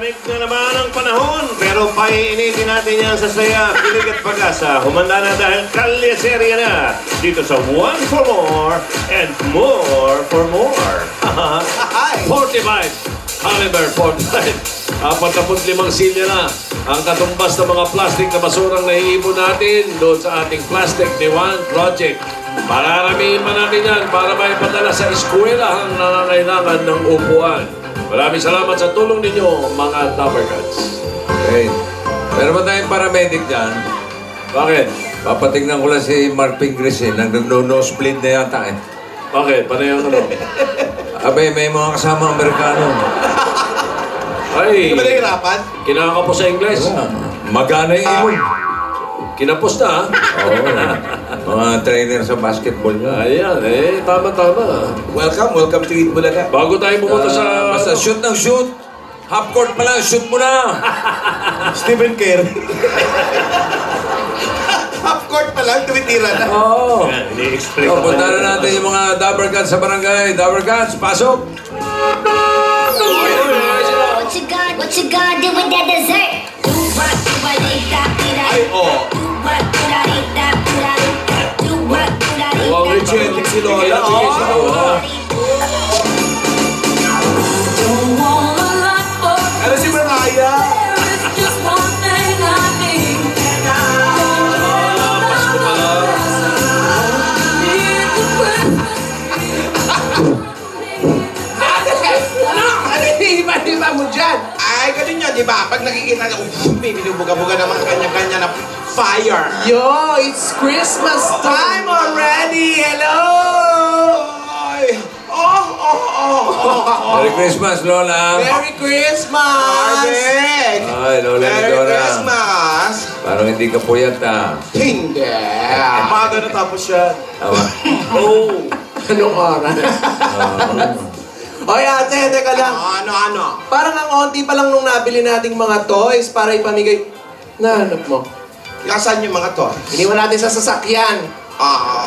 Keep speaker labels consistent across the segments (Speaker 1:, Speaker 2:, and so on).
Speaker 1: Malamig na naman ang panahon, pero paiinitin natin yan sa saya, kilig at pag-asa. Humanda na dahil kalye-serya na dito sa One for More and More for More.
Speaker 2: 45 caliber 45. 45 silya na ang katumbas ng mga plastic na basurang naiipon natin doon sa ating Plastic Diwan Project. Mararamihin pa natin yan para may padala sa eskwela ang nangangailangan ng upuan. Maraming salamat sa tulong ninyo, mga Dappercats.
Speaker 3: Okay. Meron ba tayong paramedic dyan?
Speaker 2: Bakit?
Speaker 3: Papatignan ko lang si Mark Pingris eh. Nag-nosebleed na yata eh.
Speaker 2: Bakit? Paano yung ano?
Speaker 3: Abay, may mga kasama Amerikano.
Speaker 2: Ay,
Speaker 4: Hindi ba nahihirapan?
Speaker 2: kinakapos sa Ingles.
Speaker 3: Magana yung ibon.
Speaker 2: Kinapos na, ha?
Speaker 3: Oo. Mga trainer sa basketball nga.
Speaker 2: Ayan, tama-tama.
Speaker 4: Welcome to Eat Bulaga.
Speaker 2: Bago tayo pumunta sa...
Speaker 3: Basta shoot ng shoot. Half court pa lang, shoot mo na.
Speaker 4: Stephen Curry. Half court pa lang, tumitira na.
Speaker 3: Oo.
Speaker 1: Ini-explain
Speaker 3: So, punta na natin yung mga Dappercats sa barangay. Dappercats, pasok!
Speaker 5: What you gonna do with that dessert?
Speaker 4: Ay, oh.
Speaker 2: Wow, Richard,
Speaker 4: si Lola. Ano si Mariah?
Speaker 6: Iba mo dyan.
Speaker 4: Ay, ganun yun, di ba? Pag nakikita niya, may binubuga-buga naman kanya-kanya na fire.
Speaker 6: Yo, it's Christmas time already. Hello!
Speaker 4: Ay,
Speaker 3: Merry Christmas, Lola.
Speaker 6: Merry Christmas!
Speaker 4: Marvick!
Speaker 3: Ay, Lola ni
Speaker 4: Merry
Speaker 3: Dora.
Speaker 4: Christmas!
Speaker 3: Parang hindi ka puyat, ah.
Speaker 4: Hindi. Maga natapos siya.
Speaker 3: Tama.
Speaker 4: Oh.
Speaker 6: Anong oras? Oy, ate, teka lang.
Speaker 4: Ano?
Speaker 6: Parang ang onti pa lang nung nabili nating mga toys para ipamigay. Nahanap mo.
Speaker 4: Nasaan yung mga to?
Speaker 6: Iniwan natin sa sasakyan.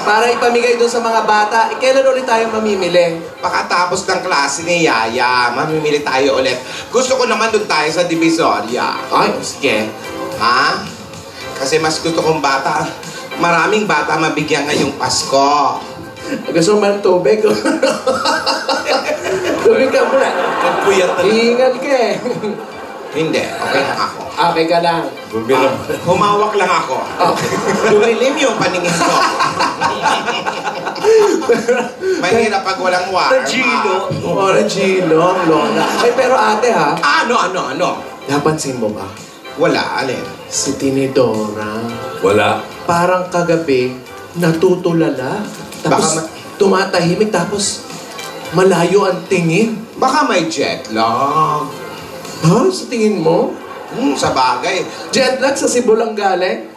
Speaker 6: Para ipamigay doon sa mga bata. Kailan ulit tayo mamimili?
Speaker 4: Pakatapos ng klase ni Yaya, mamimili tayo ulit. Gusto ko naman doon tayo sa Divisoria.
Speaker 6: Ay, sige.
Speaker 4: Ha? Kasi mas gusto kong bata. Maraming bata mabigyan ngayong Pasko.
Speaker 6: Gusto mo ng tubig? Tubig ka muna.
Speaker 4: Nagpuyat na.
Speaker 6: Hihingal ka eh.
Speaker 4: Hindi, okay lang ako.
Speaker 6: Okay ka lang.
Speaker 4: Humawak lang ako. Lumilim yung paningin ko. Mahirap pag walang warm.
Speaker 6: Regino, ang lola. Ay, pero ate ha,
Speaker 4: Ano?
Speaker 6: napansin mo ba?
Speaker 4: Wala, alin?
Speaker 6: Si Tinidora,
Speaker 3: Wala.
Speaker 6: parang kagabi, natutulala. Tapos,
Speaker 4: Baka
Speaker 6: tumatahimik, tapos malayo ang tingin.
Speaker 4: Baka may jet lag.
Speaker 6: Ha? Sa tingin mo?
Speaker 4: Sa bagay.
Speaker 6: Jet lag sa Cebu lang galing?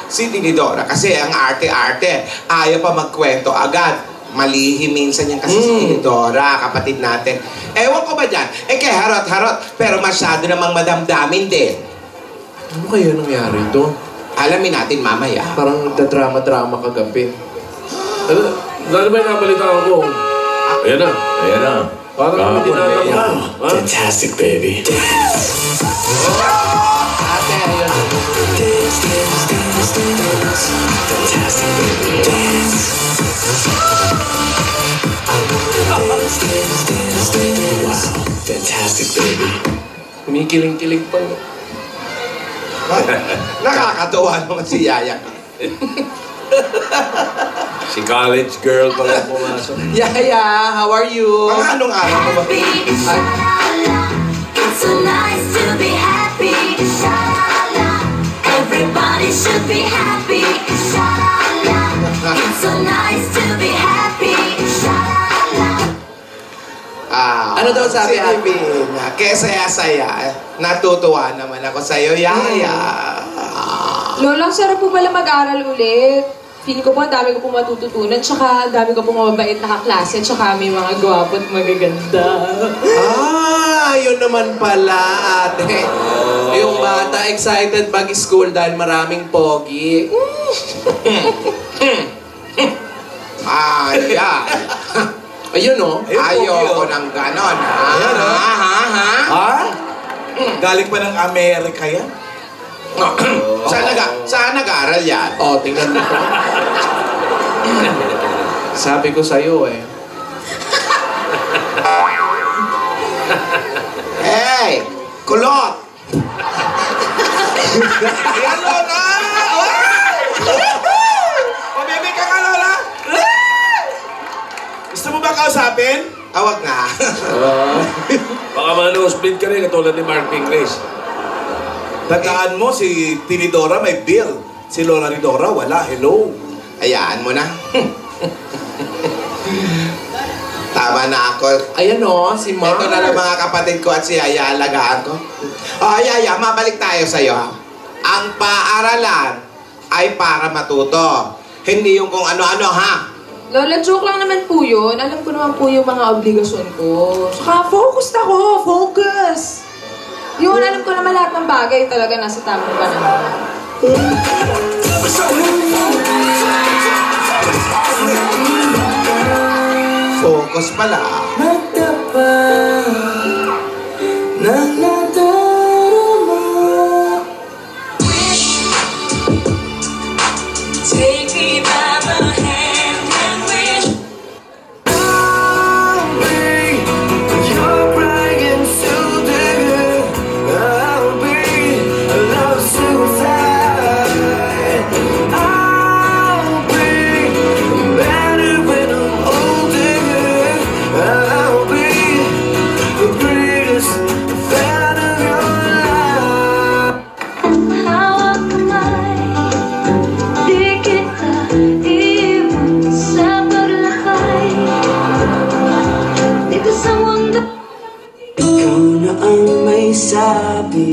Speaker 4: Si Tinidora, kasi ang arte-arte, ayaw pa magkwento agad. Malihim minsan yan kasi si Tinidora, kapatid natin. Ewan ko ba dyan? Kaya harot-harot, pero masyado namang madamdamin din.
Speaker 6: Ano kaya nangyari ito?
Speaker 4: Alamin natin mamaya.
Speaker 6: Parang nagdadrama-drama kagabi.
Speaker 2: Dahil ba yung nabalitaan ko? Ayan na.
Speaker 3: Ayan na.
Speaker 2: Parang hindi na naman.
Speaker 7: Fantastic, baby.
Speaker 6: Ate, ayun.
Speaker 7: Fantastic, baby. Wow. Fantastic, baby.
Speaker 6: Kumikiling-kilig pa.
Speaker 4: Nakakatuwa naman si Yaya.
Speaker 2: Si college girl pala pumasok.
Speaker 6: Yaya, how are you?
Speaker 4: Mga anong araw mo ba?
Speaker 5: It's so nice to be happy. Sha-la-la. Everybody should be happy. Sha-la-la. It's so nice to be happy. Sha-la-la.
Speaker 6: Ano daw sabi,
Speaker 4: si Divin, kaya saya-saya. Natutuwa naman ako sa'yo, Yaya.
Speaker 8: Lola, ang sarap po pala mag-aral ulit. Feeling ko po, ang dami ko po matututunan. Tsaka, ang dami ko po mababait na kaklase. Tsaka, may mga gwapo at magaganda.
Speaker 6: Yun naman pala, ate. Yung bata excited mag-school dahil maraming pogi.
Speaker 4: Ayan.
Speaker 6: Ayun, oh.
Speaker 4: Ayoko ng ganon, ha? Ha?
Speaker 9: Galing pa ng Amerika yan.
Speaker 4: Saan nag-aaral yan?
Speaker 6: Oh, tingnan mo. Sabi ko sa'yo eh.
Speaker 4: Hey! Kulot!
Speaker 9: Ayan, Lola! Pabebe ka ka, Lola! Gusto mo ba kausapin?
Speaker 4: Awag nga.
Speaker 2: Baka mano-split ka rin katulad ni Mark Ingles.
Speaker 9: Tandaan mo, si Tinidora may bill. Si Lola Ridora, wala. Hello.
Speaker 4: Hayaan mo na. Tama na ako.
Speaker 6: Ayan o, si Mark.
Speaker 4: Ito na lang mga kapatid ko at si Yaya, alagaan ko. Oh, Yaya, mabalik tayo sa'yo. Ang paaralan ay para matuto. Hindi yung kung ano-ano, ha?
Speaker 8: Lola, joke lang naman po yun. Alam ko naman po yung mga obligasyon ko. Saka focused ako. Focus! Yun, alam ko naman lahat ng bagay talaga nasa tamang panahon.
Speaker 4: Focus pala.
Speaker 5: Take me by the hand and wish. Hawak kamay, di kita iwan sa paglakay. Dito sa mundo.
Speaker 7: Ikaw na ang may sabi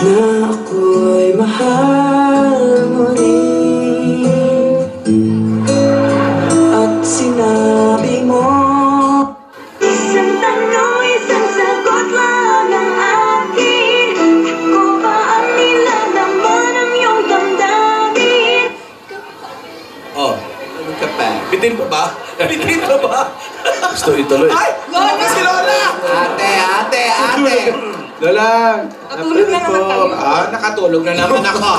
Speaker 7: na ako'y mahal mo rin. At sinabi mo
Speaker 5: Isang tanong, isang sagot lang ang akin. Ako ba ang nilalaman ng iyong damdamin?
Speaker 9: Oh,
Speaker 6: Ano ka pa?
Speaker 9: bitin mo ba? Bitin mo ba?
Speaker 2: Gusto ituloy.
Speaker 9: Ay! Lola! Si Lola!
Speaker 6: Ate!
Speaker 2: Lola!
Speaker 8: Natulog na naman kayo.
Speaker 4: Nakatulog na naman ako.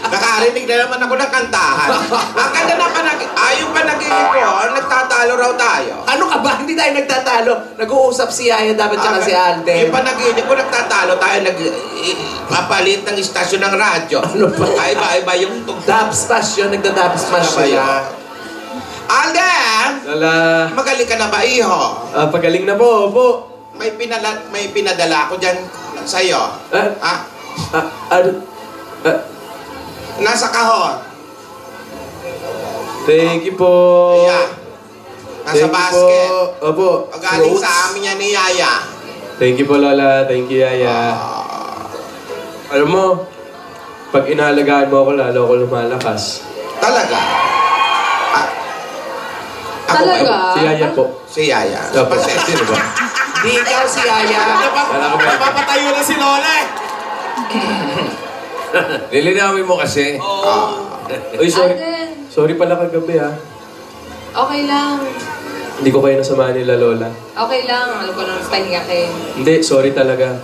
Speaker 4: Nakarinig na naman ako ng kantahan. Ang ganda na ayaw pa nag-inig ko, nagtatalo raw tayo.
Speaker 6: Ano ka ba? Hindi tayo nagtatalo. Nag-uusap si Yaya dapat tsaka si Alden.
Speaker 4: Yung panaginip ko, nagtatalo tayo, papalit ng istasyon ng radyo.
Speaker 6: Ano ba?
Speaker 4: Iba-iba yung tugtog.
Speaker 6: Dub smash yun, nagda-dub smash
Speaker 4: Ano ba
Speaker 6: sila.
Speaker 4: yun? Alden!
Speaker 10: Lola,
Speaker 4: Magaling ka na ba, iho?
Speaker 10: pagaling na po, opo.
Speaker 4: May pinadala ko dyan sa'yo. Nasa kahon.
Speaker 10: Thank you po.
Speaker 4: Ayan. Nasa
Speaker 10: Thank you
Speaker 4: basket.
Speaker 10: po. Opo.
Speaker 4: Pagaling
Speaker 10: Notes.
Speaker 4: sa amin yan ni Yaya.
Speaker 10: Thank you po, Lola. Thank you, Yaya. Alam mo, pag inalagaan mo ako, lalo ako lumalakas.
Speaker 4: Talaga? Ako
Speaker 8: Talaga?
Speaker 4: ba?
Speaker 10: Si Yaya po.
Speaker 4: Si Yaya.
Speaker 10: Opo.
Speaker 4: Sino ba?
Speaker 6: Di ikaw si Yaya.
Speaker 9: Napapatayo na si Lola eh.
Speaker 3: Lilinawin mo kasi.
Speaker 10: Uy, sorry.
Speaker 8: Alden,
Speaker 10: Sorry pala kagabi, ha.
Speaker 8: okay lang.
Speaker 10: Hindi ko kayo nasamahan nila, Lola.
Speaker 8: Okay lang. Alam ko naman pahinga kayo.
Speaker 10: Hindi, sorry talaga.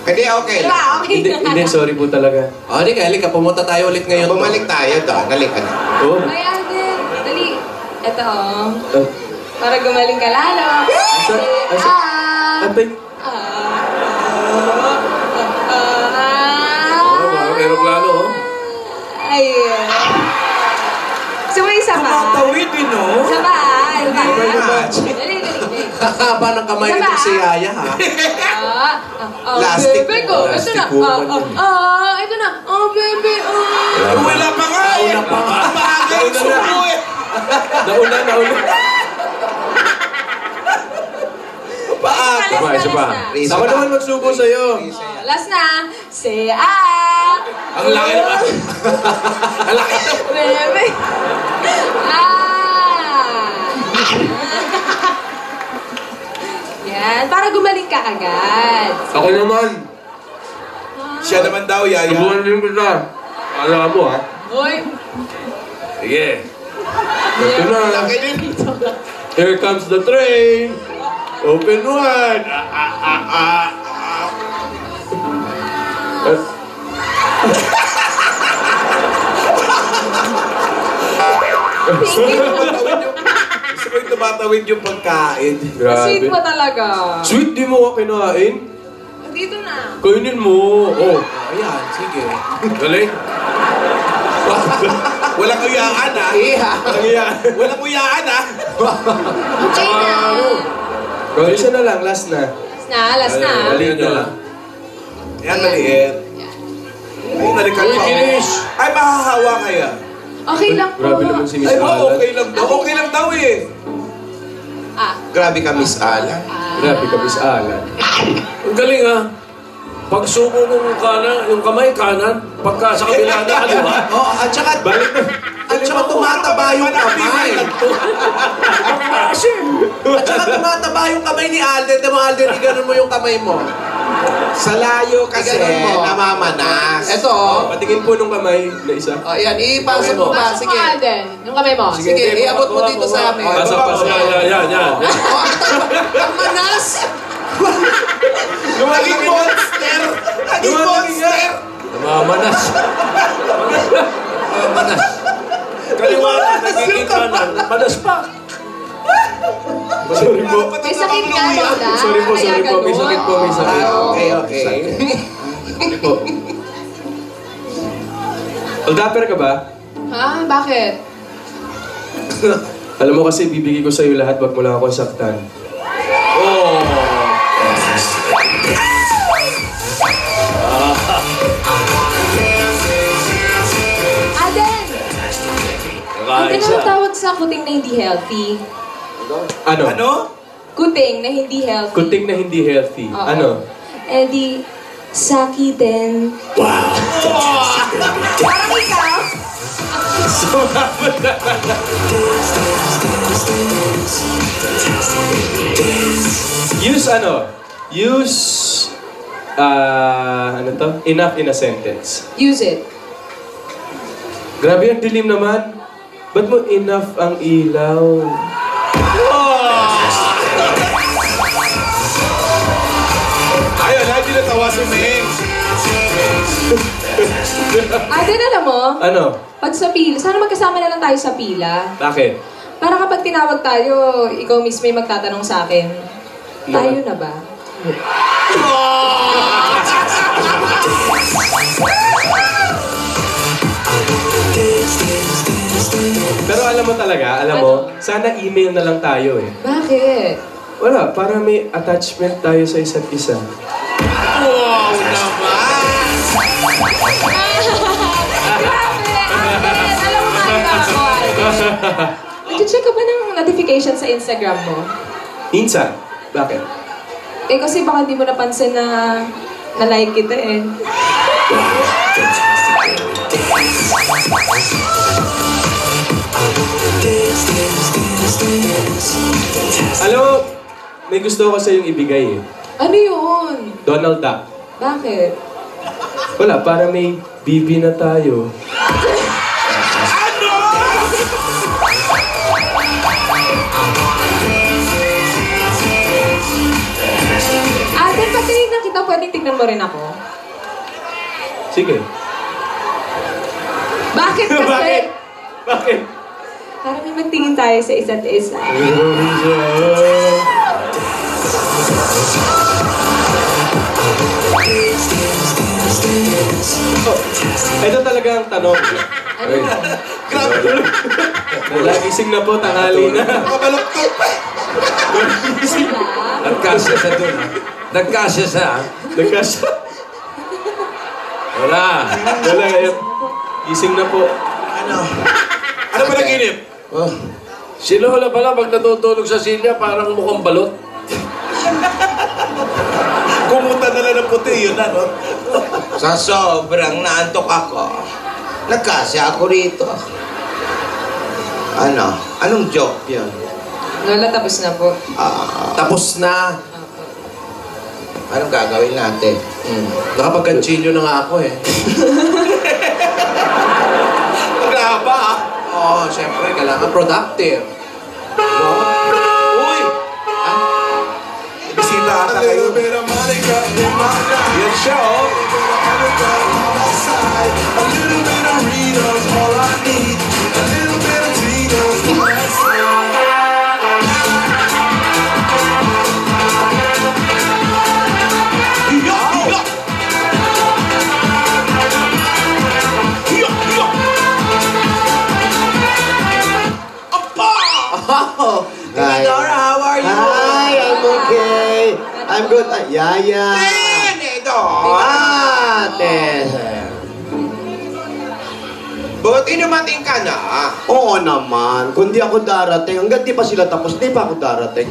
Speaker 4: Hindi, okay lang.
Speaker 8: Diba? Okay
Speaker 10: Hindi,
Speaker 8: lang.
Speaker 10: hindi, sorry po talaga.
Speaker 6: O, di ka, halika. Pumunta tayo ulit ngayon.
Speaker 4: Bumalik tayo doon. Halika na.
Speaker 10: Oh.
Speaker 8: Ay, Alden. Dali. Ito, oh.
Speaker 10: Uh,
Speaker 8: Para gumaling ka lalo.
Speaker 10: Atay.
Speaker 2: Parang aeroplano, oh.
Speaker 8: Ay. Gusto mo isa pa?
Speaker 9: Tumatawid din, no?
Speaker 8: Isa pa, isa pa.
Speaker 4: Very much.
Speaker 8: Dali.
Speaker 6: Haba ng kamay
Speaker 8: Isa
Speaker 6: nito
Speaker 8: ba?
Speaker 6: si Yaya, ha?
Speaker 4: Plastic
Speaker 8: bebe ko. Ito
Speaker 10: plastic
Speaker 8: na.
Speaker 10: woman
Speaker 8: Ito na. Bebe.
Speaker 9: Wala pa nga eh.
Speaker 6: Wala pa nga.
Speaker 9: Maaga yung suko eh.
Speaker 10: Nauna.
Speaker 6: Paan?
Speaker 10: Isa pa. Ako naman magsubo sa'yo.
Speaker 8: Last na. Say
Speaker 2: Ang laki naman. Ang laki naman.
Speaker 8: Bebe. Yan. Para gumaling ka agad.
Speaker 10: Ako naman.
Speaker 9: Siya naman daw, Yaya.
Speaker 10: Subukan din kita. Alam mo, ha?
Speaker 8: Hoy.
Speaker 2: Sige.
Speaker 10: Ito na.
Speaker 4: Laki din.
Speaker 10: Here comes the train.
Speaker 2: Open wide.
Speaker 8: Thank you.
Speaker 9: Gusto ko yung tumatawid yung pagkain.
Speaker 8: Sweet mo talaga.
Speaker 10: Sweet, di mo ka kinain?
Speaker 8: Dito na.
Speaker 10: Kainin mo. Oh.
Speaker 9: Ayan, sige.
Speaker 2: Galing.
Speaker 9: Walang uyaan, ha? Walang uyaan, ha?
Speaker 8: Okay na.
Speaker 10: Isa na lang, last na.
Speaker 8: Last na.
Speaker 2: Galing na.
Speaker 9: Ayan, maliit. Ay, nalikan pa. Ay, mahahawa kaya.
Speaker 8: Okay lang po.
Speaker 10: Grabe naman si Miss
Speaker 9: Ay,
Speaker 10: Alan.
Speaker 9: okay lang daw. Okay lang daw eh.
Speaker 4: Grabe ka, Miss Alan.
Speaker 10: Grabe ka, Miss Alan.
Speaker 2: Ang galing ah. Pag suko ng kanan, yung kamay kanan, pagka sa kabila na kaliwa.
Speaker 6: Oh, at saka, at saka tumataba yung kamay. At saka tumataba yung kamay ni Alden. Diba, Alden, iganon mo yung kamay mo.
Speaker 4: Sa layo kasi,
Speaker 6: Iganon mo.
Speaker 4: namamanas.
Speaker 6: Eto,
Speaker 10: Patingin po nung kamay na isa.
Speaker 6: ayan, ipasok mo ba?
Speaker 8: Pasok mo,
Speaker 6: Sige.
Speaker 8: Alden. Yung kamay mo.
Speaker 6: Sige, iabot mo dito sa amin.
Speaker 10: Pasok, pasok.
Speaker 2: Yan.
Speaker 6: Ang manas!
Speaker 4: Naging monster! Naging monster!
Speaker 2: Namamanas. Namamanas. Kaliwa na, nagiging kanan. Manas pa.
Speaker 10: Sorry po.
Speaker 8: May sakit ka, Lola.
Speaker 10: Sorry po. May sakit po, may sakit.
Speaker 6: Okay.
Speaker 10: Sorry po. Aldapper ka ba?
Speaker 8: Ha? Bakit?
Speaker 10: Alam mo kasi, bibigay ko sa'yo lahat, wag mo lang akong saktan.
Speaker 8: Alden! Alden,
Speaker 2: Isa.
Speaker 8: ano tawag sa kuting na hindi healthy?
Speaker 10: Ano?
Speaker 9: Ano?
Speaker 8: Kuting na hindi healthy.
Speaker 10: Kuting na hindi healthy.
Speaker 8: Oo.
Speaker 10: Ano?
Speaker 8: Eh di, saki din. Wow! Parang ikaw.
Speaker 10: Use ano? Use... ano to? Enough in a sentence.
Speaker 8: Use it.
Speaker 10: Grabe ang dilim naman. Ba't mo enough ang ilaw?
Speaker 9: Ayun, hindi natawa si Meng.
Speaker 8: Alden, alam mo?
Speaker 10: Ano?
Speaker 8: Pag sa pila, sana magkasama na lang tayo sa pila.
Speaker 10: Bakit?
Speaker 8: Para kapag tinawag tayo, ikaw mismo yung magtatanong sa akin, tayo na ba?
Speaker 10: Pero alam mo talaga, sana email na lang tayo eh.
Speaker 8: Bakit?
Speaker 10: Wala, para may attachment tayo sa isa't isa.
Speaker 9: Wow naman!
Speaker 8: Grabe! Alden! Alam mo nga ba ako, Alden? Nag-check ka ba ng notification sa Instagram mo?
Speaker 10: Minsan. Bakit?
Speaker 8: Eh kasi baka di mo napansin na na-like kita eh.
Speaker 10: Alam mo, may gusto ko sa iyong ibigay eh.
Speaker 8: Ano yun?
Speaker 10: Donald Duck.
Speaker 8: Bakit?
Speaker 10: Wala, para may bibi na tayo.
Speaker 8: Alden, pag tinignan kita, pwedeng tignan mo rin ako.
Speaker 10: Sige.
Speaker 8: Bakit kasi?
Speaker 10: Bakit? Bakit?
Speaker 8: Para may magtingin tayo sa isa't isa.
Speaker 10: Ito talaga ang tanong. Ay,
Speaker 9: Grabe!
Speaker 10: Nagising na po, tanghali na.
Speaker 9: Kabaloktot!
Speaker 3: Nagkasya sa doon. Nagkasya sa...
Speaker 10: Nagkasya.
Speaker 2: Wala.
Speaker 10: Wala ngayon. Gising na po.
Speaker 9: Ano ba naginip?
Speaker 2: Si Lola pala, pag natutulog sa silya, parang mukhang balot.
Speaker 9: Kumuta na lang ng puti yun, ano?
Speaker 4: Sa sobrang naantok ako, nagkasya ako rito. Ano? Anong joke yun?
Speaker 8: Lola, tapos na po.
Speaker 6: Tapos na.
Speaker 4: Anong gagawin natin?
Speaker 6: Nakapag-continue na nga ako eh.
Speaker 9: Wala ba?
Speaker 6: Oo, syempre, kailangan productive.
Speaker 9: Uy! bata kayo. Yan siya, oh.
Speaker 6: Tinidora, how are you?
Speaker 11: Hi, I'm okay. I'm good. Yaya.
Speaker 4: Tinidora!
Speaker 11: Ate.
Speaker 4: Buti dumating ka na.
Speaker 11: Oo naman. Kung di ako darating, hanggang di pa sila tapos, di pa ako darating.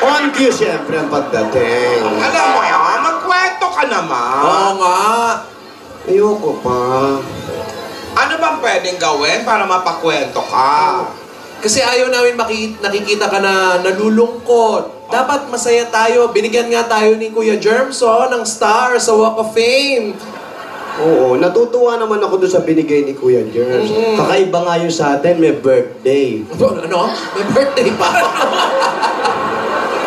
Speaker 11: On cue, siyempre, ang pagdating.
Speaker 4: Alam mo, magkwento ka naman.
Speaker 6: Oo nga.
Speaker 11: Ayoko pa.
Speaker 4: Ano bang pwedeng gawin para mapakwento ka?
Speaker 6: Kasi ayaw namin nakikita ka na nalulungkot. Dapat masaya tayo. Binigyan nga tayo ni Kuya Germs ng star sa Walk of Fame.
Speaker 11: Oo, natutuwa naman ako doon sa binigay ni Kuya Germs. Kakaiba nga yun sa atin, may birthday.
Speaker 6: Ano? May birthday pa?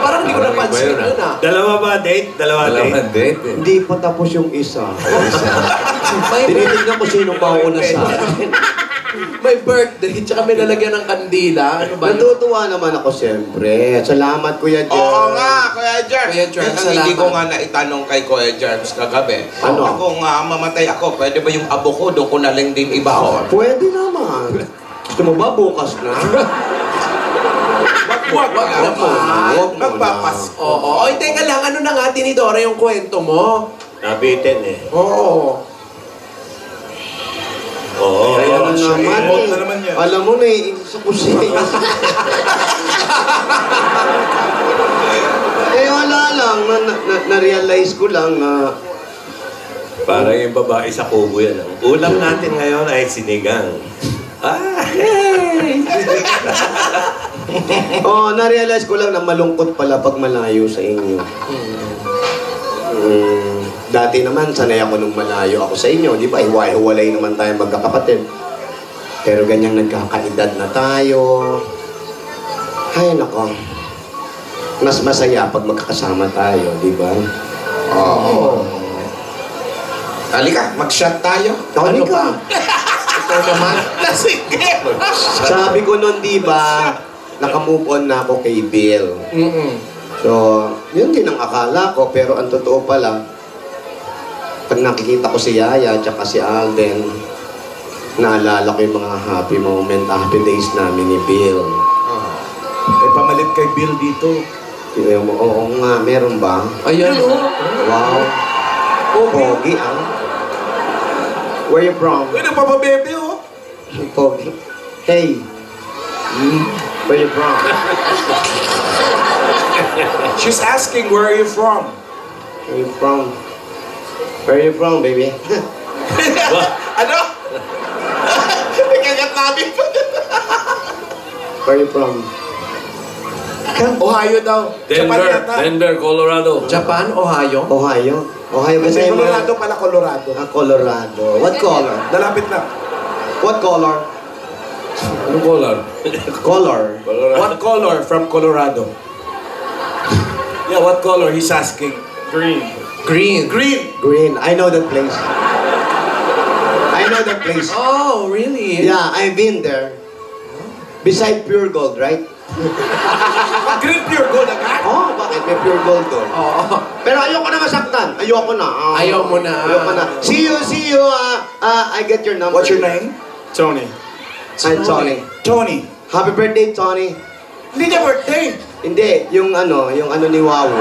Speaker 6: Parang hindi ko napansin yun
Speaker 1: Dalawa ba date? Dalawa date?
Speaker 11: Hindi pa tapos yung isa. Tinitignan ko sino mauna sa atin.
Speaker 6: May birthday, tsaka may lalagyan ng kandila. Ano ba yun?
Speaker 11: Natutuwa naman ako siyempre. Salamat, Kuya Germs.
Speaker 4: Oo nga, Kuya Germs.
Speaker 6: Kuya Germs,
Speaker 4: Ang hindi
Speaker 6: salamat.
Speaker 4: ko nga naitanong kay Kuya Germs kagabi.
Speaker 11: Ano?
Speaker 4: Ako nga, mamatay ako. Pwede ba yung abo ko doon ko na lang din ibaon?
Speaker 11: Pwede naman. Gusto mo ba bukas na?
Speaker 4: Wag naman.
Speaker 11: Magpapas.
Speaker 6: Oo. Oy, teka lang. Ano na nga, Tinidora, yung kwento mo?
Speaker 1: Nabitin eh.
Speaker 6: Oo.
Speaker 1: Oo.
Speaker 11: Kaya na naman
Speaker 9: Remote
Speaker 11: eh.
Speaker 9: na naman yan.
Speaker 11: Alam mo na eh, sa kusina. Wala lang. Na-realize ko lang na
Speaker 1: Parang yung babae sa kubo yan. Ang ulam natin ngayon ay sinigang. Hey!
Speaker 11: na-realize ko lang na malungkot pala pag malayo sa inyo. Dati naman, sanay ako nung malayo ako sa inyo. Di ba? Hiwalay naman tayo magkakapatid. Pero ganyang nagkakaedad na tayo. Ay, nako. Mas masaya pag magkakasama tayo, di ba?
Speaker 4: Oo. Halika, mag-shot tayo.
Speaker 11: Ano ka?
Speaker 4: Ikaw naman. Sige.
Speaker 11: Sabi ko nun, di ba, nakamove on na ako kay Bill. So, yun din ang akala ko. Pero ang totoo pala, pag nakikita ko si Yaya at si Alden, naalala ko yung mga happy moment, happy days namin ni Bill.
Speaker 9: May pamalit kay Bill dito.
Speaker 11: Oo nga, meron ba?
Speaker 6: Ayan, oh.
Speaker 11: Wow. Pogi, ah. Where you from?
Speaker 9: Uy, nagpapabebe, oh.
Speaker 11: Pogi. Hey. Where you from?
Speaker 9: She's asking, where are you from?
Speaker 11: Where you from? Where you from, baby?
Speaker 4: Ano? Nagkagat namin.
Speaker 11: Where you from?
Speaker 9: Ohio daw. Japan yata.
Speaker 2: Denver, Colorado.
Speaker 6: Japan, Ohio.
Speaker 11: Ohio. Ohio
Speaker 9: Kasi
Speaker 11: kasi
Speaker 9: Colorado pala, Colorado.
Speaker 11: Colorado. What color?
Speaker 9: Lalapit lang.
Speaker 11: What color?
Speaker 2: Anong color?
Speaker 11: Color.
Speaker 9: What color from Colorado? Yeah, what color? He's asking.
Speaker 2: Green.
Speaker 6: Green.
Speaker 9: Green.
Speaker 11: Green. I know that place. I know that place.
Speaker 6: Oh, really?
Speaker 11: Yeah, I've been there. Beside Pure Gold, right?
Speaker 9: Green pure gold agad.
Speaker 11: Oh, bakit? May Pure Gold doon.
Speaker 6: Oo.
Speaker 11: Pero ayoko na masaktan. Ayoko na.
Speaker 6: Ayaw mo na.
Speaker 11: Ayoko na. See you. I get your number.
Speaker 9: What's your name? Tony.
Speaker 11: I'm Tony.
Speaker 9: Tony.
Speaker 11: Happy birthday, Tony.
Speaker 9: Hindi niya birthday.
Speaker 11: Hindi, yung ano ni Wawu.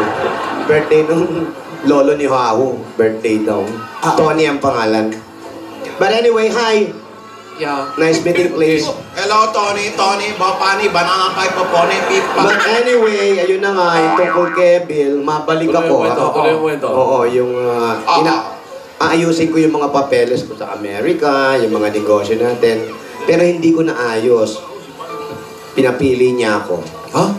Speaker 11: Birthday nung lolo ni Wawu. Birthday daw. Tony ang pangalan. But anyway, hi.
Speaker 6: Yeah.
Speaker 11: Nice meeting place.
Speaker 4: Hello, Tony. Tony, Bapani, Banana Pie, Popone, Pipa.
Speaker 11: But anyway, ayun na nga, yung tungkol kay Bill, mabalik ako.
Speaker 2: Tuloy yung kwento.
Speaker 11: Oo, yung aayusin ko yung mga papeles ko sa Amerika, yung mga negosyo natin. Pero hindi ko naayos. Pinapili niya ako.
Speaker 6: Huh?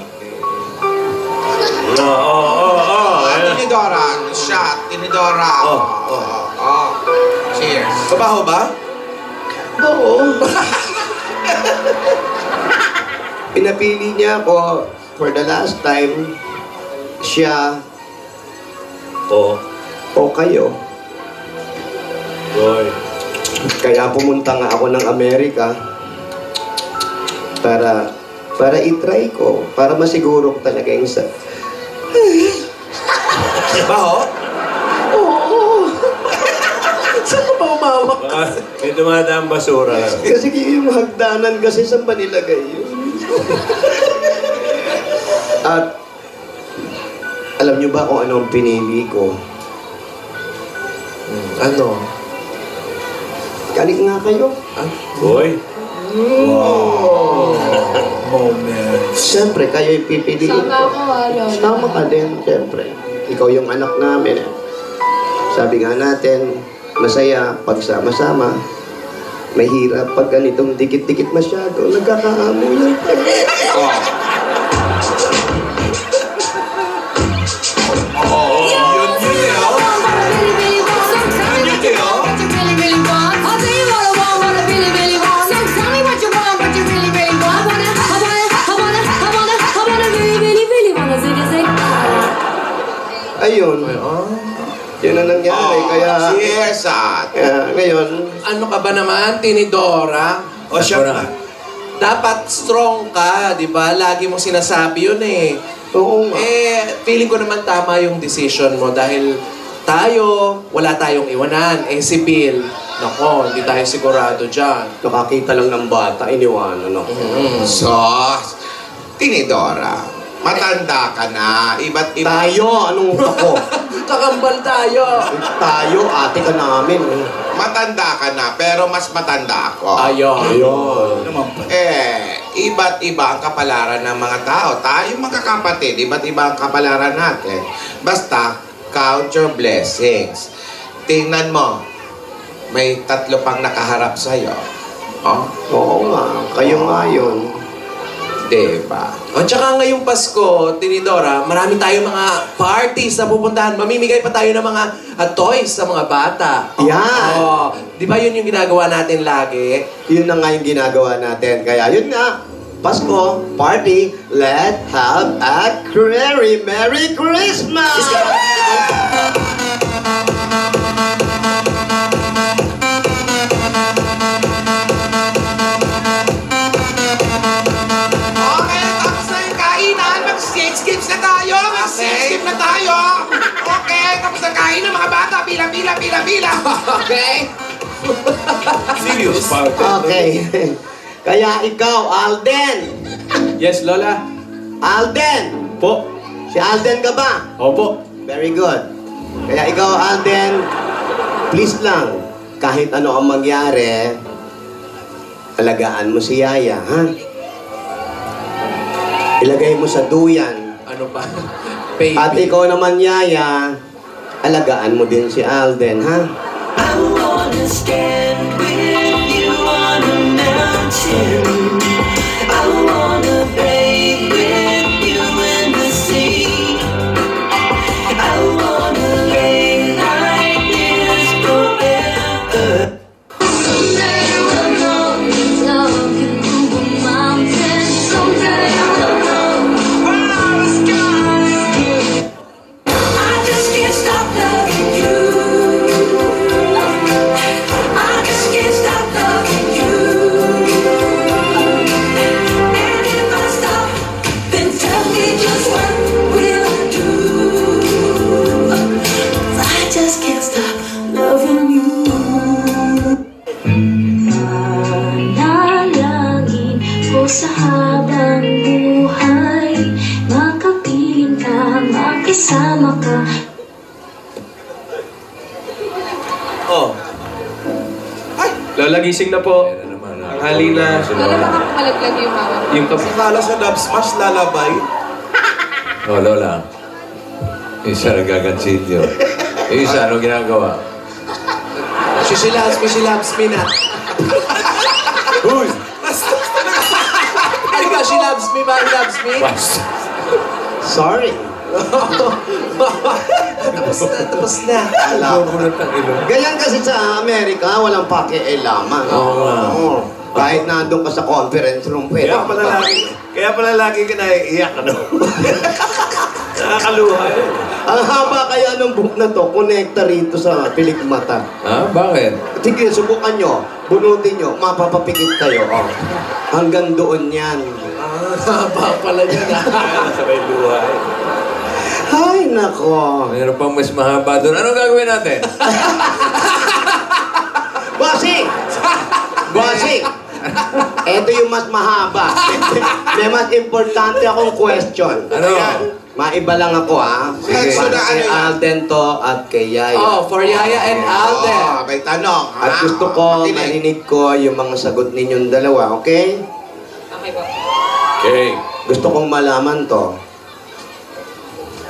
Speaker 4: Tinidora, shot. Tinidora. Cheers.
Speaker 9: Kabaho ba?
Speaker 11: Oo. Pinapili niya ako for the last time. siya
Speaker 1: Oo.
Speaker 11: o kayo.
Speaker 2: Boy.
Speaker 11: Kaya pumunta nga ako ng Amerika para i-try ko, para masiguro ko talaga yung sa...
Speaker 6: Baho? Oo. Saan ka ba umawak?
Speaker 1: May dumadaang basura.
Speaker 11: Kasi yung hagdanan kasi saan ba nilagay yun? At alam niyo ba kung ano ang pinili ko?
Speaker 6: Ano?
Speaker 11: Kalik nga kayo.
Speaker 1: Boy.
Speaker 9: Moment.
Speaker 11: Siyempre, kayo ipipiliin
Speaker 8: Sama
Speaker 11: ko.
Speaker 8: ako, Lola.
Speaker 11: Tama ka din, siyempre. Ikaw yung anak namin. Sabi nga natin, masaya pag sama-sama. Mahirap pag ganitong dikit-dikit masyado. Nagkakaamuyan pa. Ayun. Yun ang nangyari. Kaya,
Speaker 4: Cheers,
Speaker 11: ngayon,
Speaker 6: Ano ka ba naman, Tinidora?
Speaker 9: O siya na.
Speaker 6: Dapat strong ka, di ba? Lagi mong sinasabi yun eh.
Speaker 11: oo nga.
Speaker 6: Feeling ko naman tama yung decision mo dahil tayo, wala tayong iwanan. Si Bill, nako, hindi tayo sigurado dyan.
Speaker 11: Nakakita lang ng bata, iniwanan ako.
Speaker 4: Sos, Tinidora, matanda ka na. Iba't iba.
Speaker 11: Tayo, anong ako?
Speaker 6: Kakambal tayo.
Speaker 11: Tayo, ate ka namin.
Speaker 4: Matanda ka na, pero mas matanda ako.
Speaker 6: Ayun.
Speaker 4: Iba't iba ang kapalaran ng mga tao. Tayo magkakapatid, iba't iba ang kapalaran natin. Basta, count your blessings. Tingnan mo, may 3 pang nakaharap sa'yo. Oh,
Speaker 11: Oo nga, kayo nga yun.
Speaker 4: diba?
Speaker 6: At saka ngayong Pasko, Tinidora, marami tayong mga parties na pupuntahan. Mamimigay pa tayo ng mga toys sa mga bata.
Speaker 11: Yan.
Speaker 6: Di ba yun yung ginagawa natin lagi?
Speaker 11: Yun na nga yung ginagawa natin. Kaya yun nga, Pasko, party, let's have a Merry Christmas!
Speaker 4: Okay, tapos na yung kainan. Mag-skip na tayo. Mag-skip na tayo. Okay, tapos na kainan mga bata. Pila. Okay?
Speaker 9: Serious?
Speaker 11: Okay. Kaya ikaw, Alden.
Speaker 10: Yes, Lola.
Speaker 11: Alden!
Speaker 10: Po.
Speaker 11: Si Alden ka ba?
Speaker 10: Opo.
Speaker 11: Very good. Kaya ikaw, Alden, please lang, kahit ano ang mangyari, alagaan mo si Yaya, ha? Ilagay mo sa duyan.
Speaker 6: Ano ba? Baby.
Speaker 11: At ikaw naman, Yaya, alagaan mo din si Alden, ha?
Speaker 7: I wanna stand with you on a mountain. I wanna bathe with you in the sea. I wanna lay like this forever.
Speaker 5: Someday we'll know that love can move a mountain. Someday we'll know where the sky is. I just can't stop loving you. I just can't stop loving you. And if I stop, then tell me just what will I do? I just can't stop loving you. Manalangin ko sa habang buhay, makapiling ka, makisama ka.
Speaker 6: Oh.
Speaker 10: Lola, gising na po. Ang hali na.
Speaker 8: Lola, baka malaglag yung mama.
Speaker 10: Yung
Speaker 9: Akala sa Dub Smash lalabay.
Speaker 3: Oh, Lola. Isa nagagansilyo. Isa, ano ginagawa?
Speaker 6: She loves me na.
Speaker 3: Uy!
Speaker 6: Ano ba? She loves me ba? He loves me?
Speaker 11: Sorry.
Speaker 6: Tapos na.
Speaker 11: Alam ko. Ganyan kasi sa Amerika, walang pakialaman. Oo. Kahit nandun ka sa conference room, pwede
Speaker 1: Kaya
Speaker 11: ka
Speaker 1: pala lagi ka naiiyak, ano?
Speaker 9: Nakaluhay.
Speaker 11: Ang haba kaya ng buhok na to, konekta rito sa pilikmata.
Speaker 3: Ha? Bakit?
Speaker 11: Sige, subukan nyo. Bunutin nyo. Mapapapikit kayo. Oh. Hanggang doon yan.
Speaker 2: Haba pala niya na.
Speaker 9: Sabay luhay.
Speaker 11: Ay, nako.
Speaker 3: Mayroon pang mas mahaba doon. Anong gagawin natin?
Speaker 11: Bossing! Bossing! Ito yung mas mahaba. May mas importante akong question.
Speaker 3: Ano?
Speaker 11: Maiba lang ako, ha?
Speaker 4: Sige.
Speaker 11: Para
Speaker 4: Ano
Speaker 11: kay
Speaker 4: yan?
Speaker 11: Alden to at kay Yaya.
Speaker 6: Oh, for Yaya and Alden.
Speaker 4: Oh, may tanong.
Speaker 11: At gusto ko, marinig ko yung mga sagot ninyong dalawa, okay?
Speaker 8: Okay po.
Speaker 2: Okay.
Speaker 11: Gusto kong malaman to.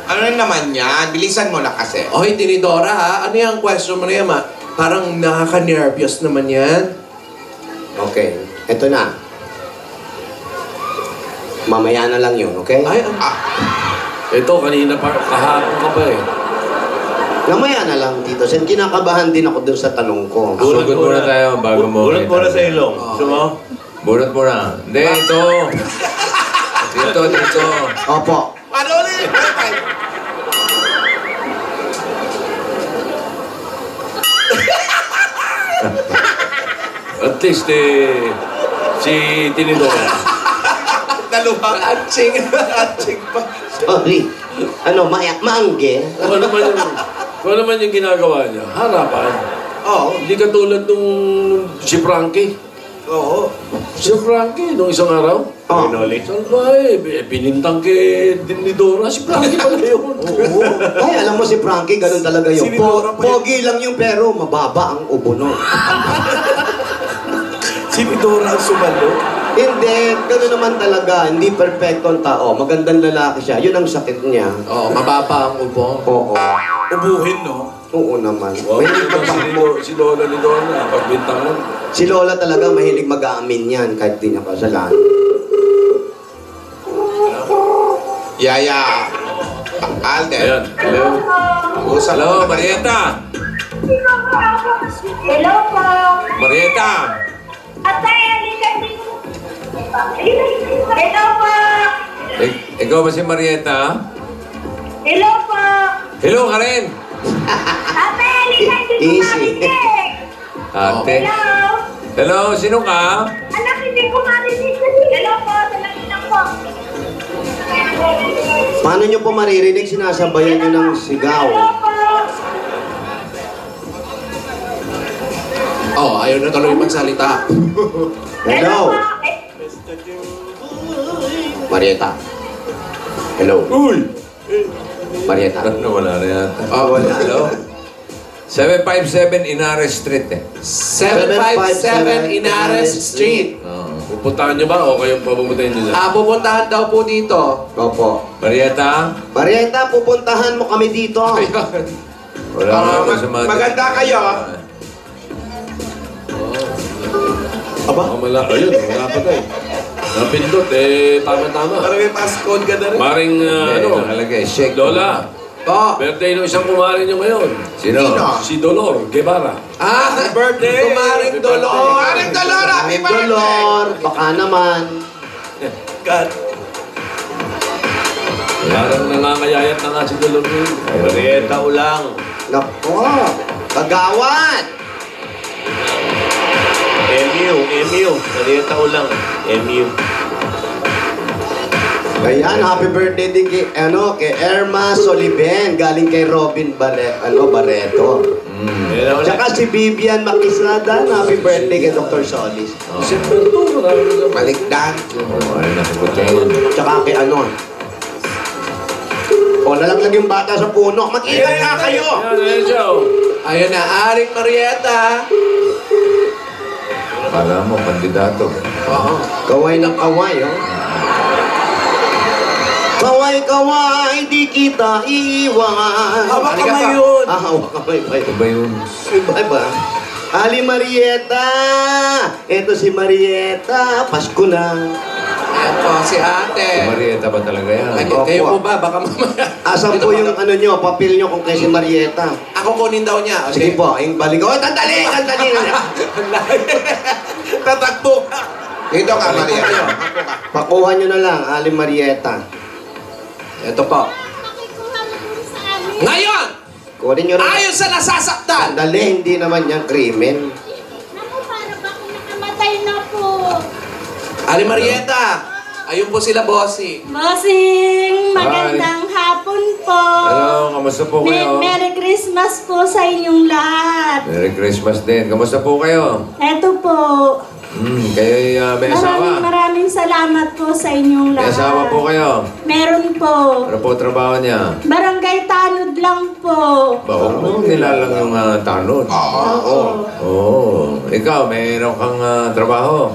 Speaker 4: Ano naman yan? Bilisan mo na kasi.
Speaker 6: Oy, Tinidora ha. Ano yung question mo na yan, ma? Parang nakaka-nervyos naman yan.
Speaker 11: Okay, eto na. Mamaya na lang yun, okay?
Speaker 6: Ay,
Speaker 2: Ito, kanina pa, kahapon ka pa eh.
Speaker 11: Mamaya na lang, Tito Sen. Kinakabahan din ako dun sa tanong ko.
Speaker 3: Bunot muna tayo bago mo.
Speaker 1: Bunot muna sa ilong. Gusto mo?
Speaker 3: Bunot muna. Hindi, ito. Dito.
Speaker 11: Opo.
Speaker 4: Ano ulit?
Speaker 2: At least si Tinidora.
Speaker 4: Naluha.
Speaker 6: Atching. Atching pa.
Speaker 11: Sorry. Ano, maangge?
Speaker 2: Kung ano naman yung ginagawa niya, harapan.
Speaker 4: Oo.
Speaker 2: Hindi katulad nung si Frankie.
Speaker 4: Oo.
Speaker 2: Si Frankie, nung isang araw,
Speaker 11: Oh.
Speaker 1: Pinoli.
Speaker 2: saan ba pinintang kay Tinidora, si Frankie pala yun.
Speaker 11: Oo. Ay, alam mo si Frankie, ganun talaga yun. Pogi lang yung pero mababa ang ubo nun.
Speaker 9: Si Midora ang sumalo.
Speaker 11: Hindi, ganun naman talaga. Hindi perfecto ang tao. Magandang lalaki siya. Yun ang sakit niya.
Speaker 6: Oh, mababa ang ubo.
Speaker 11: Oo.
Speaker 9: Ubuhin, no?
Speaker 11: Oo naman.
Speaker 2: Wow,
Speaker 11: Mahilig
Speaker 2: si Lola ni Donna, pagbintang lang.
Speaker 11: Si Lola talaga mahilig mag-aamin yan kahit di niya kasalanan.
Speaker 4: Yaya. Alden.
Speaker 2: Ayan, hello.
Speaker 4: Usap
Speaker 3: Hello,
Speaker 4: mo na kayo.
Speaker 3: Marieta.
Speaker 5: Hello po.
Speaker 3: Marieta.
Speaker 5: Atay, alikan din ko. Hello po.
Speaker 3: Ikaw ba si Marieta?
Speaker 5: Hello po.
Speaker 3: Hello ka rin.
Speaker 5: Atay, alikan din ko
Speaker 11: Easy.
Speaker 5: marinig.
Speaker 3: Ate.
Speaker 5: Hello.
Speaker 3: Hello, sino ka?
Speaker 5: Anak, hindi ko marinig kasi. Hello po, salamin lang po.
Speaker 11: Paano nyo po maririnig? Sinasabayan nyo ng sigaw.
Speaker 5: Hello po.
Speaker 6: Oh, ayaw na tuloy magsalita.
Speaker 11: Hello. Marieta. Hello.
Speaker 3: Uy!
Speaker 11: Marieta.
Speaker 3: Ano, wala na yata.
Speaker 11: Oh, wala.
Speaker 3: Hello? 757 Inares Street eh.
Speaker 6: 757 Inares Street.
Speaker 2: Pupuntahan niyo ba o kayong papupuntahin niyo na?
Speaker 6: Pupuntahan daw po dito.
Speaker 11: Opo.
Speaker 3: Marieta?
Speaker 11: Marieta, pupuntahan mo kami dito.
Speaker 3: Wala na ako sa mga...
Speaker 4: Maganda kayo.
Speaker 2: Aba? Ayun, wala pa tayo. Napindot, tama-tama.
Speaker 9: Parang may passcode ka na rin.
Speaker 2: Maring,
Speaker 3: Nakalagay, shake.
Speaker 2: Lola,
Speaker 6: Oh.
Speaker 2: birthday ng isang kumari niyo ngayon.
Speaker 3: Sino?
Speaker 2: Si Dolor Guevara.
Speaker 6: Ah,
Speaker 9: birthday!
Speaker 6: Kumaring Dolor.
Speaker 4: Maring Dolor, happy birthday!
Speaker 11: Dolor, baka naman.
Speaker 9: God.
Speaker 2: Parang nangangayayat na nga si Dolor.
Speaker 1: Marieta ulang.
Speaker 11: Nako, kagawad.
Speaker 1: MU. Marieta ulang. MU.
Speaker 11: Ayan, happy birthday din kay Erma Soliven, galing kay Robin Barreto. Tsaka si Vivian Makisada, happy birthday kay Dr. Solis.
Speaker 2: December 2, marami na.
Speaker 4: Maligdan.
Speaker 3: Ano na sagot yun?
Speaker 11: Tsaka kay ano. O, nalaglag yung bata sa puno. Mag-ingay nga kayo!
Speaker 2: Ayan siya, oh.
Speaker 6: Ayun na, Aring Marieta.
Speaker 3: Kala mo, kandidato.
Speaker 6: Oo.
Speaker 11: Kaway ng kaway, oh. Kaway, di kita iiwan.
Speaker 9: Hawak
Speaker 6: Halika
Speaker 9: kamay
Speaker 6: pa.
Speaker 9: yun.
Speaker 11: Hawak kamay ba yun?
Speaker 3: Ito ba yun?
Speaker 11: Iba ba? Ali Marieta! Ito si Marieta. Pasko na.
Speaker 6: Ayan po, si
Speaker 3: Si
Speaker 6: ate.
Speaker 3: Marieta ba talaga yan?
Speaker 6: Ay, kayo po ba? Baka mamaya.
Speaker 11: Asan po yung ano nyo, papel nyo kung kay si Marieta?
Speaker 6: Ako kunin daw niya.
Speaker 11: Sige po, yung balik. Oh, tandali!
Speaker 9: Tatakbo ka.
Speaker 4: Dito ka, Maria.
Speaker 11: Pakuha nyo na lang, Ali Marieta.
Speaker 6: Ito po.
Speaker 4: Ngayon,
Speaker 11: Kunin nyo na.
Speaker 4: ayon sa nasasaktan,
Speaker 11: Dali, hindi naman yan krimen.
Speaker 5: Naku, para ba kung nakamatay na po?
Speaker 4: Ali Marieta, ayun po sila, bossy.
Speaker 5: Bossing, magandang hapon po.
Speaker 3: Hello, kamusta po kayo?
Speaker 5: Merry Christmas po sa inyong lahat.
Speaker 3: Merry Christmas din. Kamusta po kayo?
Speaker 5: Eto po.
Speaker 3: Kayo may asawa?
Speaker 5: Maraming salamat po sa inyong
Speaker 3: May
Speaker 5: lahat.
Speaker 3: asawa po kayo?
Speaker 5: Meron po.
Speaker 3: Ano po trabaho niya?
Speaker 5: Barangay Tanod lang po.
Speaker 3: Ba, huwag mo nilalang yung tanod. Oo. Ikaw, mayroon kang trabaho?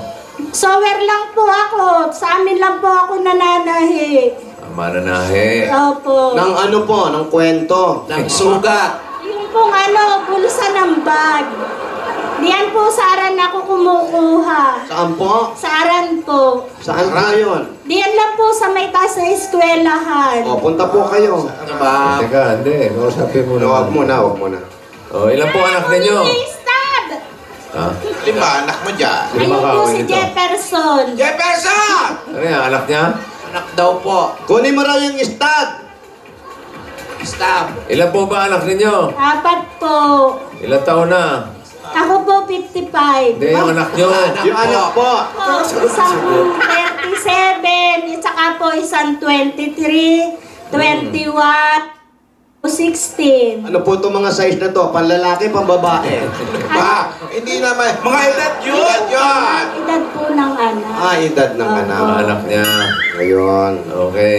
Speaker 5: Sower lang po ako. Sa amin lang po ako nananahi.
Speaker 3: Mananahe.
Speaker 5: Opo.
Speaker 11: Nang ano po, ng kwento.
Speaker 4: Ng sugat.
Speaker 5: Yung pong bulsa ng bag. Diyan po sa aran ako kumukuha.
Speaker 11: Saan po?
Speaker 5: Sa aran po.
Speaker 11: Saan po yun?
Speaker 5: Diyan lang po sa may taas na eskwelahan.
Speaker 11: O, punta po kayo.
Speaker 4: Diba?
Speaker 3: Teka, hindi. Kausapin mo
Speaker 11: Huwag
Speaker 3: naman.
Speaker 11: muna, huwag muna.
Speaker 3: Ilan po anak ninyo?
Speaker 5: Stab!
Speaker 3: Ha?
Speaker 4: Lima, anak mo dyan.
Speaker 3: Sino
Speaker 5: Ayun po
Speaker 3: makawin
Speaker 5: si
Speaker 3: ito?
Speaker 5: Jefferson.
Speaker 4: Jefferson!
Speaker 3: Ano yan, anak niya?
Speaker 4: Anak daw po.
Speaker 11: Kunin mo raw yung stud.
Speaker 4: Stop.
Speaker 3: Ilan po ba anak ninyo?
Speaker 5: 4 po.
Speaker 3: Ilan taon na?
Speaker 5: Ako po 55.
Speaker 3: Hindi, yung anak nyo.
Speaker 11: Yung anak po.
Speaker 5: Po, isang 37, at saka po isang 23, 21, 16.
Speaker 11: Ano po itong mga size na to? Panlalaki, pambabae?
Speaker 4: Ba, hindi naman. Mga edad yun. Edad yun.
Speaker 5: Edad po ng anak.
Speaker 11: Edad ng anak.
Speaker 3: Mga anak niya.
Speaker 11: Ngayon.
Speaker 3: Okay.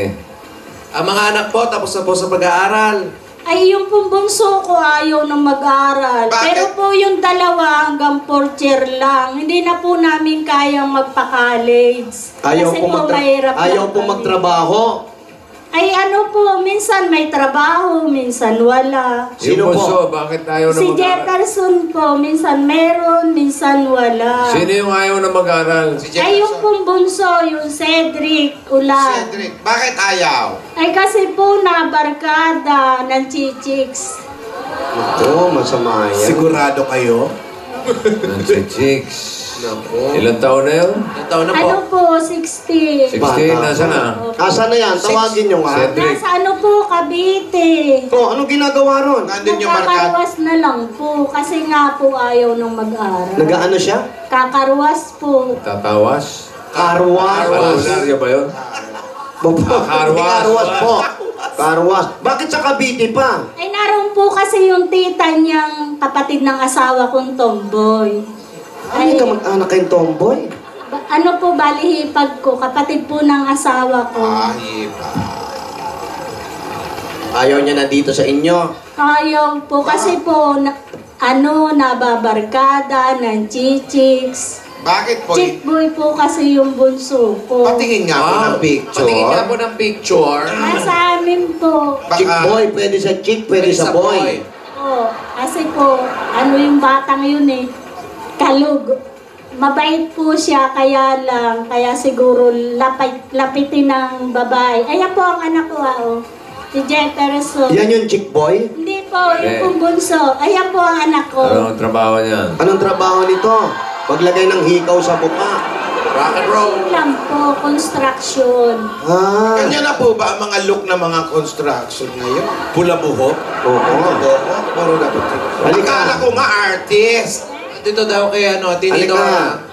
Speaker 4: Ang mga anak po, tapos na po sa pag-aaral.
Speaker 5: Ay, yung pong bunso ko ayaw na mag-aral.
Speaker 4: Bakit?
Speaker 5: Pero po yung dalawa hanggang 4th year lang. Hindi na po namin kayang magpa-college.
Speaker 11: Ayaw
Speaker 5: Kasi
Speaker 11: po,
Speaker 5: mahirap lang kami.
Speaker 11: magtrabaho.
Speaker 5: Ay ano po, minsan may trabaho, minsan wala.
Speaker 11: Sino
Speaker 3: Yung
Speaker 11: po?
Speaker 3: bunso, bakit ayaw na
Speaker 5: Si
Speaker 3: mag-aral?
Speaker 5: Jefferson po, minsan meron, minsan wala.
Speaker 3: Sino yung ayaw na mag-aral?
Speaker 5: Ay yung pong bunso, yung Cedric Ulan.
Speaker 4: Cedric, bakit ayaw?
Speaker 5: Ay kasi po nabarkada ng chichiks.
Speaker 11: Ito, masama yan.
Speaker 9: Sigurado kayo?
Speaker 3: Nancy Chicks.
Speaker 4: Naku.
Speaker 3: Ilan taon na yun?
Speaker 4: Ilang taon na po?
Speaker 5: Ano po, 60.
Speaker 3: 16,
Speaker 11: Bata.
Speaker 3: nasa na?
Speaker 11: Asan na yan? Tawagin nyo nga.
Speaker 3: Cedric.
Speaker 5: Nasa ano po, Cavite.
Speaker 11: Oh, anong ginagawa ron?
Speaker 4: Nandun yung markat.
Speaker 5: Nagkakarwas na lang po kasi nga po ayaw nang mag-aral.
Speaker 11: Nagaano siya?
Speaker 5: Kakarwas po.
Speaker 3: Tatawas?
Speaker 11: Karwas.
Speaker 3: Albularyo ba yun? Karwas.
Speaker 11: Karwas po. Karwas. Bakit sa Cavite pa?
Speaker 5: Ay naroon po kasi yung tita niyang kapatid ng asawa kong tomboy.
Speaker 11: Ay, ka mag-anak kayong tomboy?
Speaker 5: Ano po, balihipag ko, kapatid po ng asawa ko.
Speaker 11: Ayaw niya na dito sa inyo.
Speaker 5: Ayaw po kasi po, nababarkada ng chichiks.
Speaker 4: Bakit po?
Speaker 5: Chick boy po kasi yung bunso ko.
Speaker 4: Patingin nga po ng picture.
Speaker 2: Patingin nga po ng picture.
Speaker 5: Sa amin po.
Speaker 4: Baka-
Speaker 11: Chick boy, pwede sa chick, pwede sa boy.
Speaker 5: Po, kasi po, yung batang yun kalug. Mabait po siya, kaya siguro lapitin ng babae. Ayan po ang anak ko, si Jefferson.
Speaker 11: Yan yung chick boy?
Speaker 5: Hindi po, yung pong bunso. Ayan po ang anak ko.
Speaker 3: Anong trabaho niyan?
Speaker 11: Anong trabaho nito? Paglagay ng hikaw sa mukha.
Speaker 4: rock and roll.
Speaker 5: Yun lang po, construction.
Speaker 4: Kanya na po ba ang mga look ng mga construction ngayon?
Speaker 9: Pula buhok?
Speaker 11: Oo.
Speaker 4: Puro na po. Akala ko nga artist.
Speaker 2: Dito daw kay
Speaker 11: Tinidora.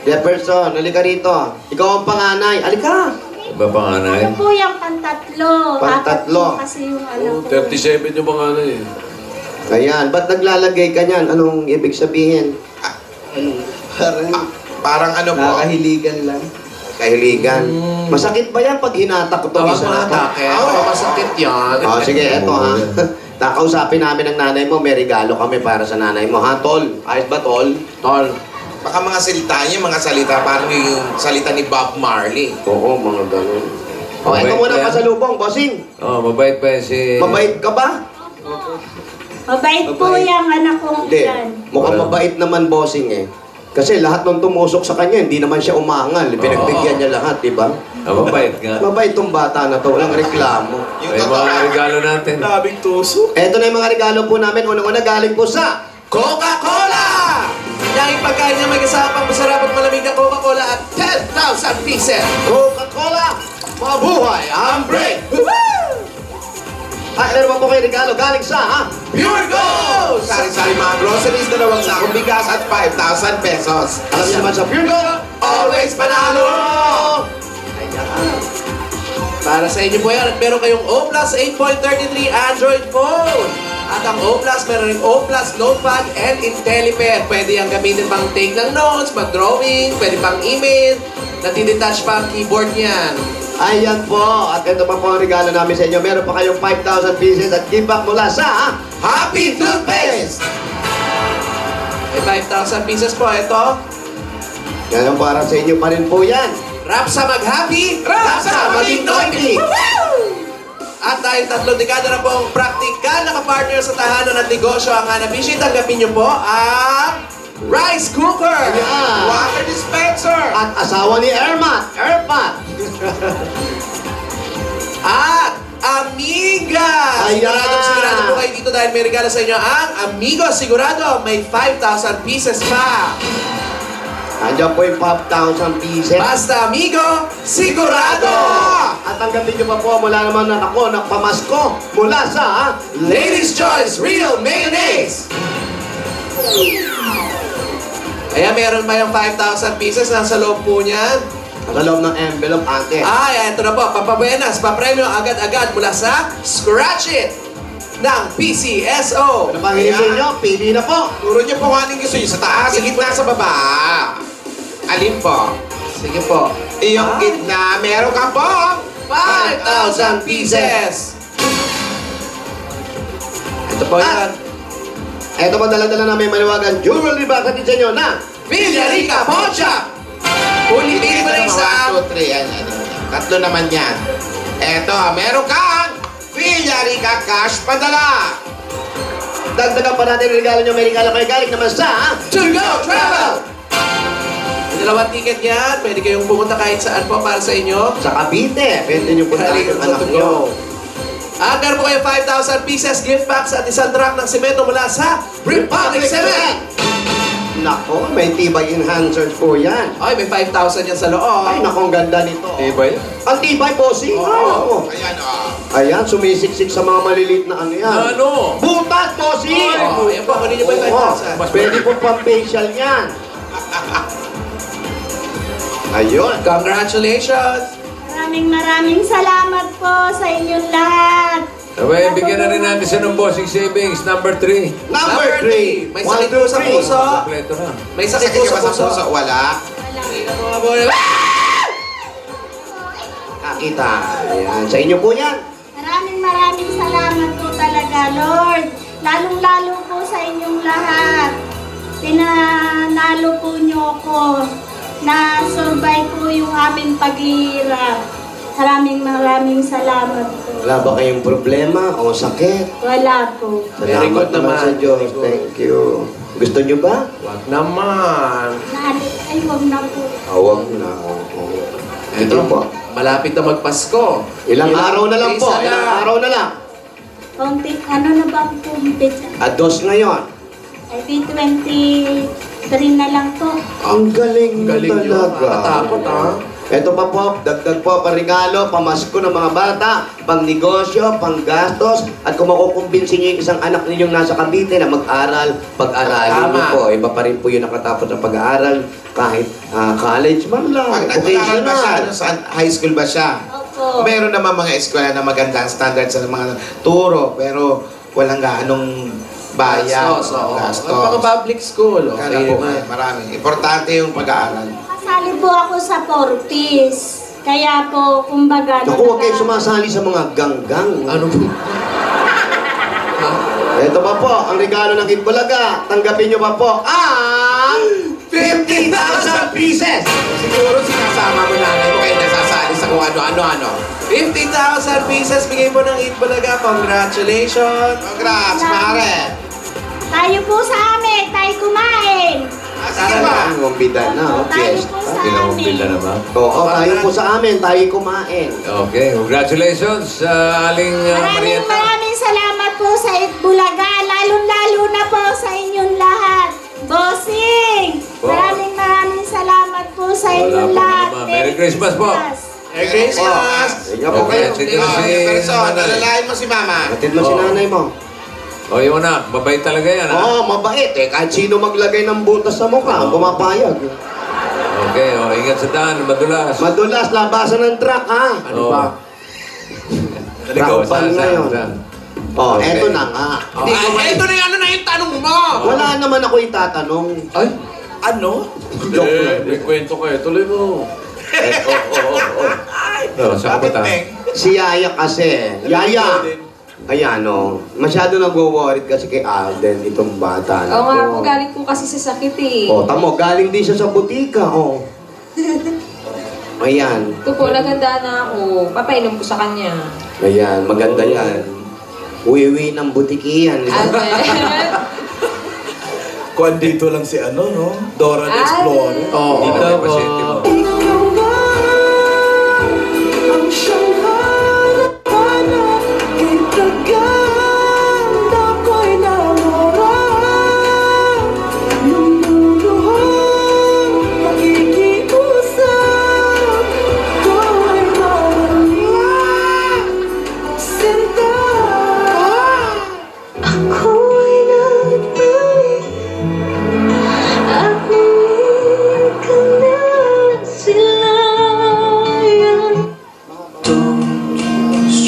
Speaker 11: Jefferson, halika rito. Ikaw ang panganay. Halika.
Speaker 3: Iba panganay?
Speaker 5: Ano po yung pantatlo?
Speaker 11: Pantatlo.
Speaker 5: Apat po kasi yung anak ko.
Speaker 2: 37 yung mga ano eh.
Speaker 11: Ayan, ba't naglalagay ka niyan? Anong ibig sabihin?
Speaker 4: Parang ano po?
Speaker 11: Nakahiligan lang. Kahiligan. Masakit ba yan pag hinatak ko itong
Speaker 2: Tawag
Speaker 11: isa
Speaker 2: mo na
Speaker 11: na to?
Speaker 2: atake. Masakit yan.
Speaker 11: Oh, sige, eto ha. Nakausapin namin ang nanay mo, may regalo kami para sa nanay mo. Ha, Tol? Ayos ba, Tol?
Speaker 2: Tol.
Speaker 4: Baka mga salita niya, mga salita, parang yung salita ni Bob Marley.
Speaker 11: Oo, mga ganun. Oh,
Speaker 3: Mabait
Speaker 11: ito muna
Speaker 3: ba yan?
Speaker 11: pasalubong, bossing.
Speaker 3: Oh, mabait pa yan si...
Speaker 11: Mabait ka ba?
Speaker 5: Mabait po yung anak kong
Speaker 11: Hindi.
Speaker 5: yan.
Speaker 11: Mukhang mabait naman, bossing eh. Kasi lahat ng tumusok sa kanya, hindi naman siya umangal. Pinagbigyan niya lahat, di ba?
Speaker 3: mabait nga.
Speaker 11: Mabait tong bata na to, walang reklamo.
Speaker 3: May mga regalo natin.
Speaker 9: Labing tusok.
Speaker 11: Eto na yung mga regalo po namin. Unang-una galing po sa
Speaker 4: Coca-Cola! Yang ipagkain niya may kasama pang masarap at malamig na Coca-Cola at 10,000 pieces.
Speaker 11: Coca-Cola. Mabuhay ang break! Ay, meron pa po kayo may regalo galing sa
Speaker 4: Pure Gold! Sari-sari mga groceries, 2 sakong bigas at 5,000 pesos.
Speaker 11: Alam niyo naman sa Pure Gold,
Speaker 4: Always panalo!
Speaker 6: Para sa inyo po yan, at meron kayong O Plus 8.33 Android phone. At ang O Plus, meron rin O Plus Notepad and IntelliPair. Pwede yung gamitin pang take ng notes, mag-drawing, pwede pang email. Natidetach pa ang keyboard niyan.
Speaker 11: Ayan po. At ito pa po ang regalo namin sa inyo. Meron pa kayong 5,000 pieces at give back mula sa
Speaker 4: Happy Toothpaste!
Speaker 6: May 5,000 pieces po. Ito,
Speaker 11: Yan ang para sa inyo pa rin po yan.
Speaker 6: rap sa mag-happy,
Speaker 4: Rap sa maging noisy!
Speaker 6: At dahil 3 dekada na pong praktikal na kapartner sa tahanan at negosyo ang Hanabishi, tanggapin niyo po ang rice cooker!
Speaker 11: Yan.
Speaker 4: Water dispenser!
Speaker 11: At asawa ni Ermat.
Speaker 6: At Amiga!
Speaker 11: Ayan.
Speaker 6: Sigurado po kayo dito dahil may regalo sa inyo ang Amigo Sigurado. May 5,000 pieces pa.
Speaker 11: Andiyan po yung 5,000 pieces.
Speaker 6: Basta Amigo Sigurado!
Speaker 11: At tanggapin niyo pa po mula naman na ako ng pamasko mula sa
Speaker 6: Ladies' Choice Real Mayonnaise! Ayan, meron ba yung 5,000 pieces nasa loob po niyan?
Speaker 11: Sa loob ng envelope, ate.
Speaker 6: Ay, eto na po. Pampabuenas, papremyo agad-agad mula sa Scratch It ng PCSO.
Speaker 11: Ano pang hihingi nyo? Pili na po.
Speaker 4: Turo niyo po kung anong gusto niyo. Sa taas, sa gitna, sa baba. Alin po?
Speaker 6: Sige po.
Speaker 4: Iyong gitna, meron ka po
Speaker 6: 5,000 pieces! Ito po yan.
Speaker 11: Ito po dala-dala namin maliwagan jewelry box natin sa inyo na
Speaker 6: Villarica Pawn Shop! Ulitin mo na isa.
Speaker 4: 1, 2, 3. Yan. 3 naman yan. Eto, meron kang Villarica Cash Padala.
Speaker 11: dagdagan pa natin yung regalo nyo. May regalo kayo galing naman sa
Speaker 6: To Go Travel! May 2 ticket yan. Pwede kayong pumunta kahit saan po para sa inyo.
Speaker 11: sa Cavite. Pwede nyo punta
Speaker 6: Galing
Speaker 11: yung
Speaker 6: sa
Speaker 11: anak
Speaker 6: To
Speaker 11: nyo.
Speaker 6: Go. At meron po kayo 5,000 pieces gift packs at isang truck ng semento mula sa Republic Cement!
Speaker 11: Nako, may tibay enhancers po yan.
Speaker 6: Ay, may 5,000 yan sa loob.
Speaker 11: Ay, nako, ang ganda nito.
Speaker 3: Tibay?
Speaker 11: Ang tibay po, si.
Speaker 6: Oo.
Speaker 4: Ayan,
Speaker 11: Ayan, sumisiksik sa mga maliliit na ano yan.
Speaker 3: Ano?
Speaker 11: Butas po, si.
Speaker 6: Oh, ayan po, kunin niyo po yung 5,000.
Speaker 11: Pwede po pang-facial yan. Ayun.
Speaker 6: Congratulations!
Speaker 12: Maraming salamat po sa inyong lahat.
Speaker 3: Sabay, bigyan na rin natin siya ng bossing savings, number 3.
Speaker 11: Number 3.
Speaker 6: May sakit po sa puso.
Speaker 3: Kompleto na.
Speaker 6: May sakit
Speaker 4: Sakit
Speaker 6: po
Speaker 4: ka
Speaker 6: sa
Speaker 4: ba sa
Speaker 6: puso.
Speaker 4: puso? Wala.
Speaker 6: Mga boy.
Speaker 11: Nakita. Ayan, sa inyo po yan.
Speaker 12: Maraming salamat po talaga, Lord. Lalong-lalo po sa inyong lahat. Pinanalo po niyo ako na survive po yung aming paghihirap. Maraming salamat po.
Speaker 11: Wala ba kayong problema o sakit?
Speaker 12: Wala po.
Speaker 6: Very good
Speaker 11: naman sa
Speaker 6: naman.
Speaker 11: Diyos.
Speaker 6: Very good.
Speaker 11: Thank you. Gusto nyo ba?
Speaker 6: Wag naman.
Speaker 12: Ay, huwag na po.
Speaker 11: Awag na. Ito po.
Speaker 6: Malapit na magpasko.
Speaker 11: Ilang araw na lang po.
Speaker 6: days na
Speaker 11: Ilang
Speaker 6: lang.
Speaker 11: araw na lang.
Speaker 12: Konti, ano na ba ang kumpit?
Speaker 11: At 2 ngayon.
Speaker 12: Ay, di 23 na lang po.
Speaker 11: Ang galing mo
Speaker 6: Galing yun.
Speaker 11: talaga.
Speaker 6: Nakatakot, ha?
Speaker 11: Ito pa po, dagdag po pang-regalo, pamasko ng mga bata, pang-negosyo, pang-gastos, at kung makukumbinsin niyo yung isang anak ninyong nasa Cavite na mag-aral, pag-aralin niyo
Speaker 6: Tama.
Speaker 11: po. Iba pa rin po yung nakatapos ng pag-aaral, kahit college man lang,
Speaker 4: Pag nag-aaral ba siya,
Speaker 11: vocational.
Speaker 4: sa high school ba siya?
Speaker 12: Opo.
Speaker 4: Meron naman mga eskwela na magandang standards sa mga turo, pero walang gaanong bayan.
Speaker 6: Gastos, oo.
Speaker 4: Gastos.
Speaker 6: Mga public school.
Speaker 4: Kaya
Speaker 6: Okay
Speaker 4: po,
Speaker 6: naman.
Speaker 4: marami. Importante yung pag-aaral.
Speaker 12: Kasali po ako sa Fortis. Kaya po, kumbaga...
Speaker 11: Naku, huwag kayo sumasali sa mga ganggang.
Speaker 6: Ano po?
Speaker 11: Ito pa po, ang regalo ng Itbulaga. Tanggapin nyo pa po ang 50,000 pieces!
Speaker 4: Siguro sinasama mo nanay mo kayo nasasali sa kung ano-ano.
Speaker 6: 50,000 pieces bigay po ng Itbulaga. Congratulations!
Speaker 4: Congrats, pare!
Speaker 12: Tayo po sa amin, tayo kumain.
Speaker 4: Sige ba?
Speaker 11: Ang umbida na,
Speaker 12: Tayo
Speaker 11: okay.
Speaker 12: po sa
Speaker 3: Pinaumpila
Speaker 12: amin.
Speaker 3: na ba?
Speaker 11: Oo, tayo po sa amin, tayo kumain.
Speaker 3: Okay, congratulations, Aling Marieta.
Speaker 12: Maraming salamat po sa Itbulaga. Lalong-lalo na po sa inyong lahat. Bossing!
Speaker 3: Po.
Speaker 12: Maraming salamat po sa
Speaker 3: Wala
Speaker 12: inyong
Speaker 3: po
Speaker 12: lahat.
Speaker 3: naman. Merry Christmas po.
Speaker 6: Merry Christmas!
Speaker 11: Ingat po kayo.
Speaker 3: Sige,
Speaker 4: Person, alalahin mo si Mama.
Speaker 11: Atid mo si nanay mo.
Speaker 3: O, yung anak, mabait talaga yan, ha?
Speaker 11: Oo, mabait eh. Kahit sino maglagay ng butas sa mukha, pumapayag.
Speaker 3: Okay, o, ingat sa daan, madulas.
Speaker 11: Madulas, labasan ng truck, ha?
Speaker 3: Ano ba?
Speaker 11: Truck ban ngayon. Oh,
Speaker 3: Okay.
Speaker 11: eto na nga. Hindi ko ma-
Speaker 6: Ito na yung ano na yung tanong mo!
Speaker 11: Wala naman ako itatanong.
Speaker 9: Ay, ano?
Speaker 11: Joke lang.
Speaker 2: May kwento kayo. Tuloy mo.
Speaker 3: Saan ka ba
Speaker 11: Si Yaya kasi. Yaya! Ayan, no. Masyado nagwo-worried kasi kay Alden, itong bata na
Speaker 8: Oo nga
Speaker 11: to.
Speaker 8: po, galing po kasi sa sakit eh.
Speaker 11: Oh, tamo, galing din siya sa butika, oh. Ayan.
Speaker 8: Ito po, naganda na ako. Papainom ko sa kanya.
Speaker 11: Ayan, maganda yan. Uwi-uwi ng butiki yan.
Speaker 8: Alden.
Speaker 9: Kung andito lang si ano, no? Dora the Explorer.
Speaker 11: Oo.
Speaker 3: Dito ang pasyente mo.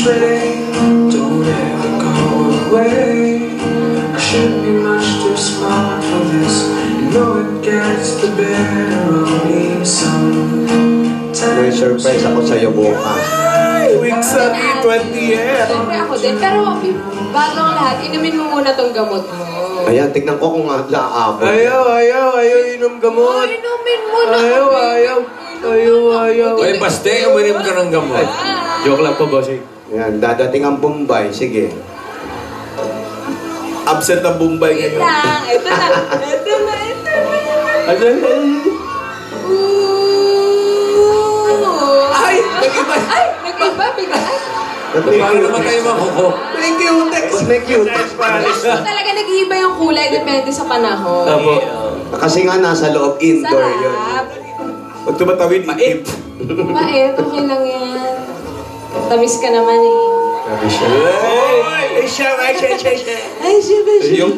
Speaker 7: Don't ever go away. I should be much too smart for this. You know it gets the better of me sometimes.
Speaker 11: May surprise ako sa'yo bukas.
Speaker 9: Ay, week sa 20th.
Speaker 8: Siyempre ako din. Pero bago ang lahat, inumin mo muna tong gamot mo.
Speaker 11: Ayan, tignan ko kung naaabot.
Speaker 10: Ayaw inom gamot.
Speaker 8: Inumin mo na.
Speaker 10: Ayaw.
Speaker 3: Oy, baste, uminim ka ng gamot.
Speaker 10: Joke lang po, bossing.
Speaker 11: Ayan, dadating ang Bombay. Sige.
Speaker 9: Absent ang Bombay
Speaker 8: Wait
Speaker 9: ngayon.
Speaker 8: lang. Ito na.
Speaker 6: Ay! Nag-iba!
Speaker 8: Ay! Nag-iba. Bigla. Ay!
Speaker 3: Paano naman kayo makuko?
Speaker 6: May cutex!
Speaker 11: May cute.
Speaker 8: So, talaga nag-iiba yung kulay depende sa panahon.
Speaker 10: Tamo.
Speaker 11: Kasi nga nasa loob, indoor yun.
Speaker 8: Sarap.
Speaker 9: Pag tumatawid, itip.
Speaker 8: Mait, okay lang yan. Tamis ka naman eh.
Speaker 9: Ay, siya.
Speaker 8: Ay, siya ba siya?
Speaker 9: Yung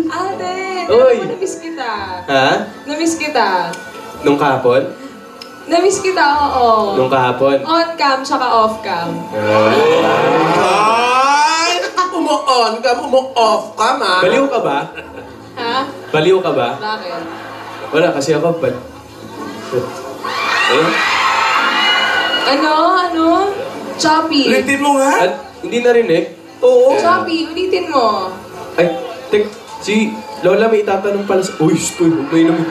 Speaker 8: Ate,
Speaker 10: Oy.
Speaker 8: alam mo, namiss kita.
Speaker 10: Ha?
Speaker 8: Namiss kita.
Speaker 10: Nung kahapon?
Speaker 8: Namiss kita, oo.
Speaker 10: Nung kahapon?
Speaker 8: On cam, tsaka off cam.
Speaker 6: Ay! Umu-on ka, umu-off ka, ma.
Speaker 10: Baliw ka ba?
Speaker 8: Ha?
Speaker 10: Baliw ka ba?
Speaker 8: Bakit?
Speaker 10: Wala, kasi ako
Speaker 8: Ano? Choppy.
Speaker 9: ulitin mo nga.
Speaker 10: At hindi narinig?
Speaker 8: Oo. Choppy, ulitin mo.
Speaker 10: Ay, si Lola may itatanong pala sa... Uy, stoy, huwag mo inumin.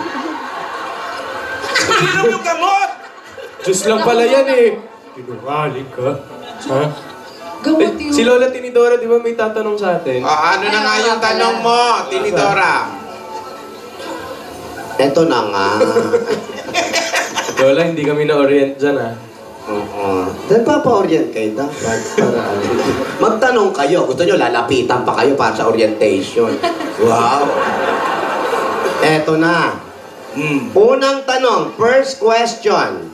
Speaker 9: Inom yung gamot.
Speaker 10: Diyos lang pala yan eh. Pinurali ka. Ha?
Speaker 8: Gamot yun.
Speaker 10: Si Lola Tinidora, di ba may tatanong sa atin?
Speaker 4: Ano na nga yung tanong mo, Tinidora?
Speaker 11: Eto na nga.
Speaker 10: Lola, hindi kami na-orient dyan ha.
Speaker 11: Oo. Nagpapa-orient kayo dapat. Para magtanong kayo. Gusto nyo, lalapitan pa kayo para sa orientation. Wow. Eto na. Unang tanong, first question.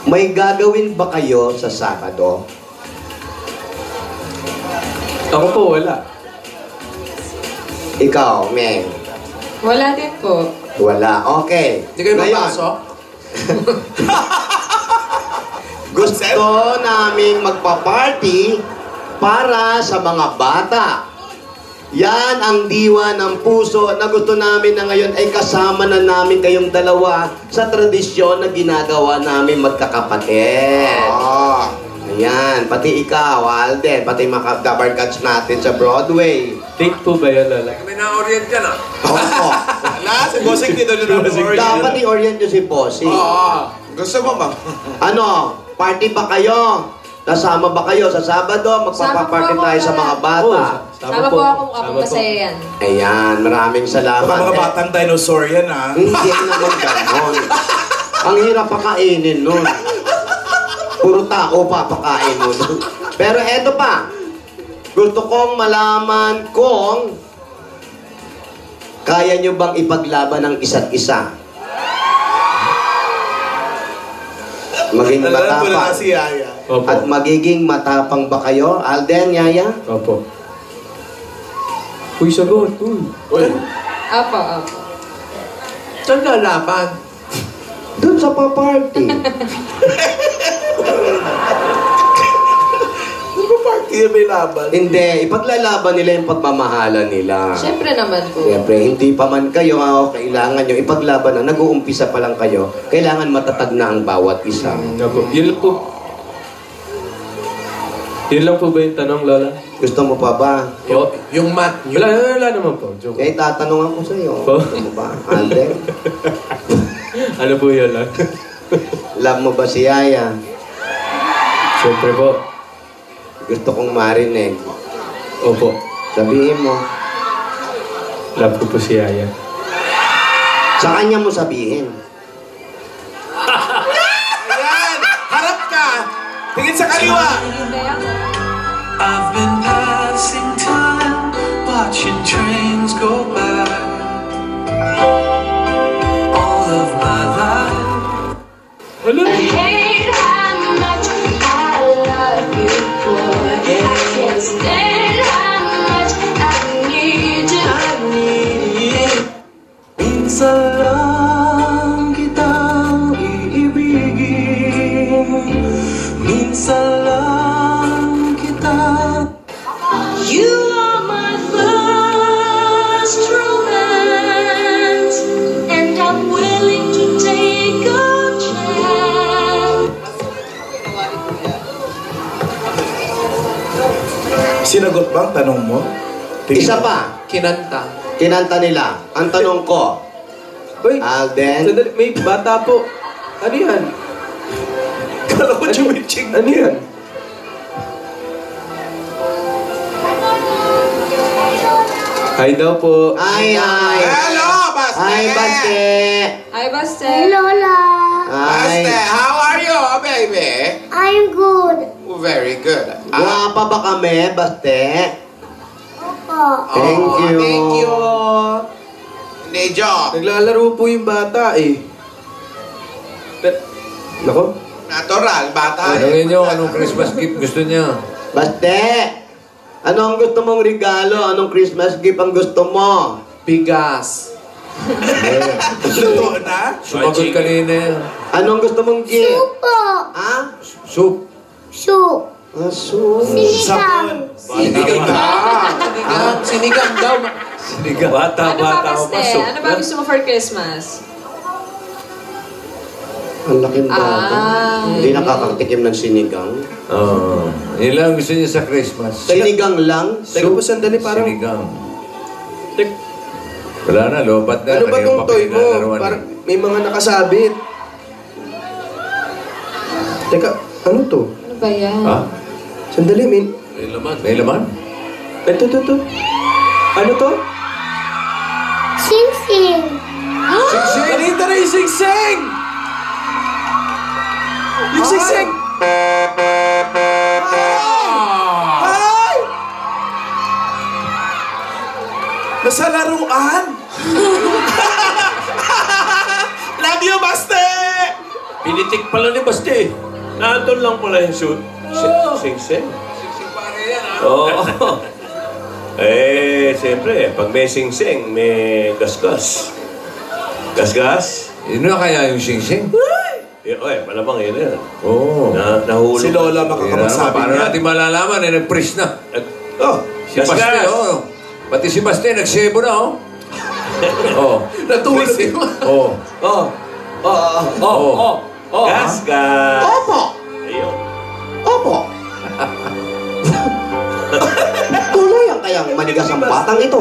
Speaker 11: May gagawin ba kayo sa Sabado?
Speaker 10: Ako po, wala.
Speaker 11: Ikaw, Meng.
Speaker 8: Wala din po.
Speaker 11: Wala. Okay.
Speaker 6: Hindi kayo
Speaker 11: Ngayon,
Speaker 6: mapasok?
Speaker 11: gusto naming magpa-party para sa mga bata. Yan ang diwa ng puso na gusto namin na ngayon ay kasama na namin kayong dalawa sa tradisyon na ginagawa namin magkakapatid. Ayan, pati ikaw, Alden, pati mga dabarkats natin sa Broadway.
Speaker 10: Date po ba yun, Lola?
Speaker 3: Kami na-orient ka na.
Speaker 11: Oo.
Speaker 9: Ala, si Bossing dito na
Speaker 11: Dapat i-orient nyo si Bossy.
Speaker 4: Gusto mo ba?
Speaker 11: Ano, party ba kayo? Kasama ba kayo sa Sabado? Magpapaparty
Speaker 8: Sama po
Speaker 11: tayo
Speaker 8: ako,
Speaker 11: sa mga
Speaker 8: Lola.
Speaker 11: bata.
Speaker 8: Sama po ako, mukhang masaya yan.
Speaker 11: Ayan, maraming salamat.
Speaker 9: Mga batang dinosaur yan, ha?
Speaker 11: Hindi naman ganon. Ang hirap pakainin nun. Puro tao papakain mo nun. Pero eto pa. Gusto kong malaman kung kaya nyo bang ipaglaban ng isa't isa? Maging
Speaker 9: Alam ko na
Speaker 11: matapang.
Speaker 9: si Yaya.
Speaker 10: Opo.
Speaker 11: At magiging matapang ba kayo, Alden, Yaya?
Speaker 10: Opo. Uy, sagot. Uy.
Speaker 8: Apa.
Speaker 6: Saan lalaban?
Speaker 11: Doon sa pa-party.
Speaker 9: Party may laban.
Speaker 11: Hindi, ipaglalaban nila yung pagmamahalan nila.
Speaker 8: Siyempre naman po.
Speaker 11: Siyempre, hindi pa man kayo, kailangan nyo ipaglaban na, nag-uumpisa pa lang kayo, kailangan matatag na ang bawat isa.
Speaker 10: Opo. Yun lang po. Yun lang po ba yung tanong, Lola?
Speaker 11: Gusto mo pa ba?
Speaker 6: Yung mat nyo.
Speaker 10: Wala naman po. Joke.
Speaker 11: Eh, tatanong ako sa'yo.
Speaker 10: Po?
Speaker 11: Gusto mo ba? Alden?
Speaker 10: Ano po yun lang?
Speaker 11: Love mo ba si Yaya?
Speaker 10: Siyempre po.
Speaker 11: Gusto kong marinig.
Speaker 10: Opo.
Speaker 11: Sabihin mo.
Speaker 10: Love ko po si Yaya.
Speaker 11: Sa kanya mo sabihin.
Speaker 9: Ayan! Harap ka! Tingin sa kaliwa!
Speaker 7: I've been passing time, watching trains go by. All of my life.
Speaker 10: Hello?
Speaker 5: Hate how much I love you, boy. I can't stand how much I need you.
Speaker 7: Minsan lang kitang iibigin. Minsan lang kitang
Speaker 5: You are my first romance, and I'm willing to take a chance.
Speaker 9: Sinagot ba ang tanong mo?
Speaker 11: Isa pa.
Speaker 6: Kinanta.
Speaker 11: Kinanta nila. Ang tanong ko,
Speaker 10: Uy,
Speaker 11: Alden,
Speaker 10: sandali. May bata po. Ano yan?
Speaker 9: Kala ko chumiching.
Speaker 10: Ano yan? Hi daw po.
Speaker 11: Ay.
Speaker 4: Hello, Baste!
Speaker 11: Ay, Baste.
Speaker 8: Hi, Baste.
Speaker 12: Hey, Lola.
Speaker 11: Ay.
Speaker 4: Baste, how are you, baby?
Speaker 12: I'm good.
Speaker 4: Very good.
Speaker 11: Guwapa ba kami, Baste?
Speaker 12: Opo.
Speaker 11: Thank you.
Speaker 6: Thank you.
Speaker 4: Hindi, joke.
Speaker 10: Naglalaro po yung bata eh. Nako.
Speaker 4: Natural, bata.
Speaker 3: Tanungin nyo anong Christmas gift gusto niya.
Speaker 11: Baste, ano ang gusto mong regalo? Anong Christmas gift ang gusto mo?
Speaker 6: Bigas.
Speaker 9: Totoo na?
Speaker 3: Sumagot kanina yan.
Speaker 11: Anong gusto mong gift?
Speaker 12: Opo.
Speaker 11: Ha?
Speaker 3: Soup.
Speaker 12: Soup.
Speaker 11: Aso.
Speaker 12: Sinigang.
Speaker 6: Sinigang daw.
Speaker 3: Sinigang.
Speaker 8: Ano ba,
Speaker 3: Bata
Speaker 8: Baste?
Speaker 3: pa soup.
Speaker 8: Ano ba gusto mo for Christmas?
Speaker 11: Ang laking bata.
Speaker 8: Ah.
Speaker 11: Hindi nakakatikim ng sinigang.
Speaker 3: Oo. Yun lang gusto niya sa Christmas.
Speaker 11: Sinigang lang?
Speaker 10: Teka po, sandali parang...
Speaker 3: Sinigang.
Speaker 10: Tek-
Speaker 3: Wala na, lobat na.
Speaker 10: Ano ba
Speaker 3: Kanina
Speaker 10: tong
Speaker 3: pa
Speaker 10: toy mo?
Speaker 3: pinalalaroan
Speaker 10: Parang
Speaker 3: eh.
Speaker 10: may mga nakasabit. Teka, ano to?
Speaker 8: Ano ba yan?
Speaker 3: Ha?
Speaker 10: Sandali, may...
Speaker 2: May laman.
Speaker 3: May laman?
Speaker 10: Ito. Ano to?
Speaker 12: Sing-sing.
Speaker 10: Singsing! Anita na yung singsing! Yung singsing!
Speaker 9: Ay! Nasa laruan! Love you, Baste!
Speaker 1: Pinitik pala ni Baste. Nandun lang pala yung shoot. Sing-sing. Oo. Siyempre, pag may sing-sing, may gas-gas. Gas-gas?
Speaker 3: Yun na kaya yung sing-sing?
Speaker 1: Malamang yun yan.
Speaker 3: Oo.
Speaker 1: Nahulog.
Speaker 9: Si Lola makakapagsabi
Speaker 3: Paano
Speaker 9: niya.
Speaker 3: natin malalaman? Nag-freeze na.
Speaker 1: Oh,
Speaker 3: Si Baste, oh. Pati si Baste, nagsebo na, oh. Oh.
Speaker 6: Natulog yung...
Speaker 1: Gas-gas.
Speaker 11: Opo.
Speaker 1: Ayun.
Speaker 11: Opo. Tuloy ang kayang manigas ang batang ito.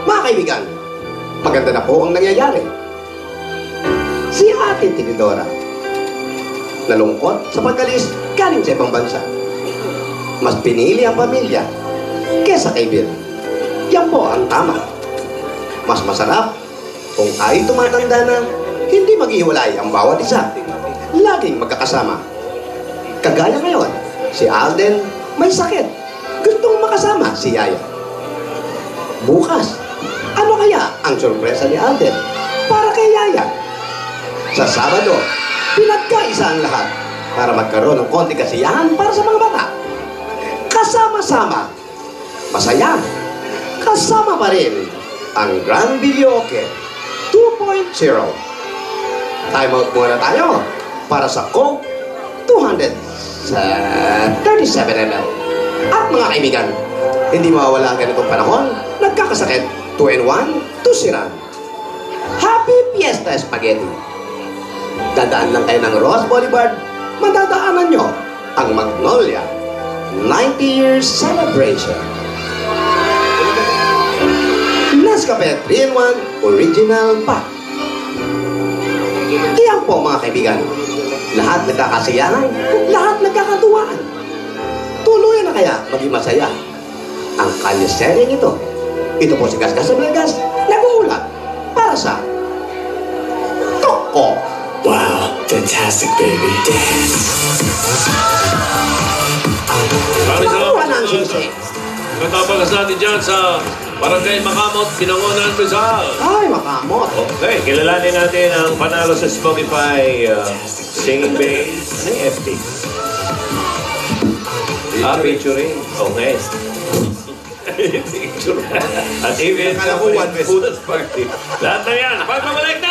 Speaker 11: Mga kaibigan, maganda na po ang nangyayari. Si Ate Tinidora, nalungkot sa pagkalis galing sa ibang bansa. Mas pinili ang pamilya kesa kay Bill. Yan po ang tama. Mas masarap kung tayo tumatanda na hindi maghiwalay ang bawat isa. Laging magkakasama. Kagaya ngayon, si Alden may sakit. Gustong makasama si Yaya. Bukas, ano kaya ang sorpresa ni Alden para kay Yaya? Sa Sabado, pinagkaisa ang lahat para magkaroon ng konti kasiyahan para sa mga bata. Kasama-sama, masaya, kasama pa rin ang Grand Videoke 2.0. Time out muna tayo para sa Coke 200 sa 37 ml. At mga kaibigan, hindi mawawala ang ganitong panahon, nagkakasakit, 2-in-1, tusiran. Happy Fiesta Spaghetti! Dadaan lang kayo ng Ross Boulevard, madadaanan nyo ang Magnolia 90 Years Celebration. Nescafe 3-in-1 Original Pack. Iyan po mga kaibigan, lahat nagkakasiyahan, lahat nagkakatuwaan. Tuluyan na kaya maging masaya ang kalyeseryeng ito. Ito po si Gasgas Sablegas, nag-uulat para sa Toko.
Speaker 7: Wow, fantastic, baby. Dance.
Speaker 2: Maraming
Speaker 11: Nakuha na ang
Speaker 2: salamat.
Speaker 11: singsing.
Speaker 2: Katapagas natin dyan sa Barangay Makamot, Binangonan, Rizal.
Speaker 11: Ay, makamot.
Speaker 1: Okay, kilalanin natin ang panalo sa Spotify Singing Bass ng FT. Featuring. Okay. At even
Speaker 9: Akala ko one best.
Speaker 1: Food Party. Lahat na yan. Pagpabalik na!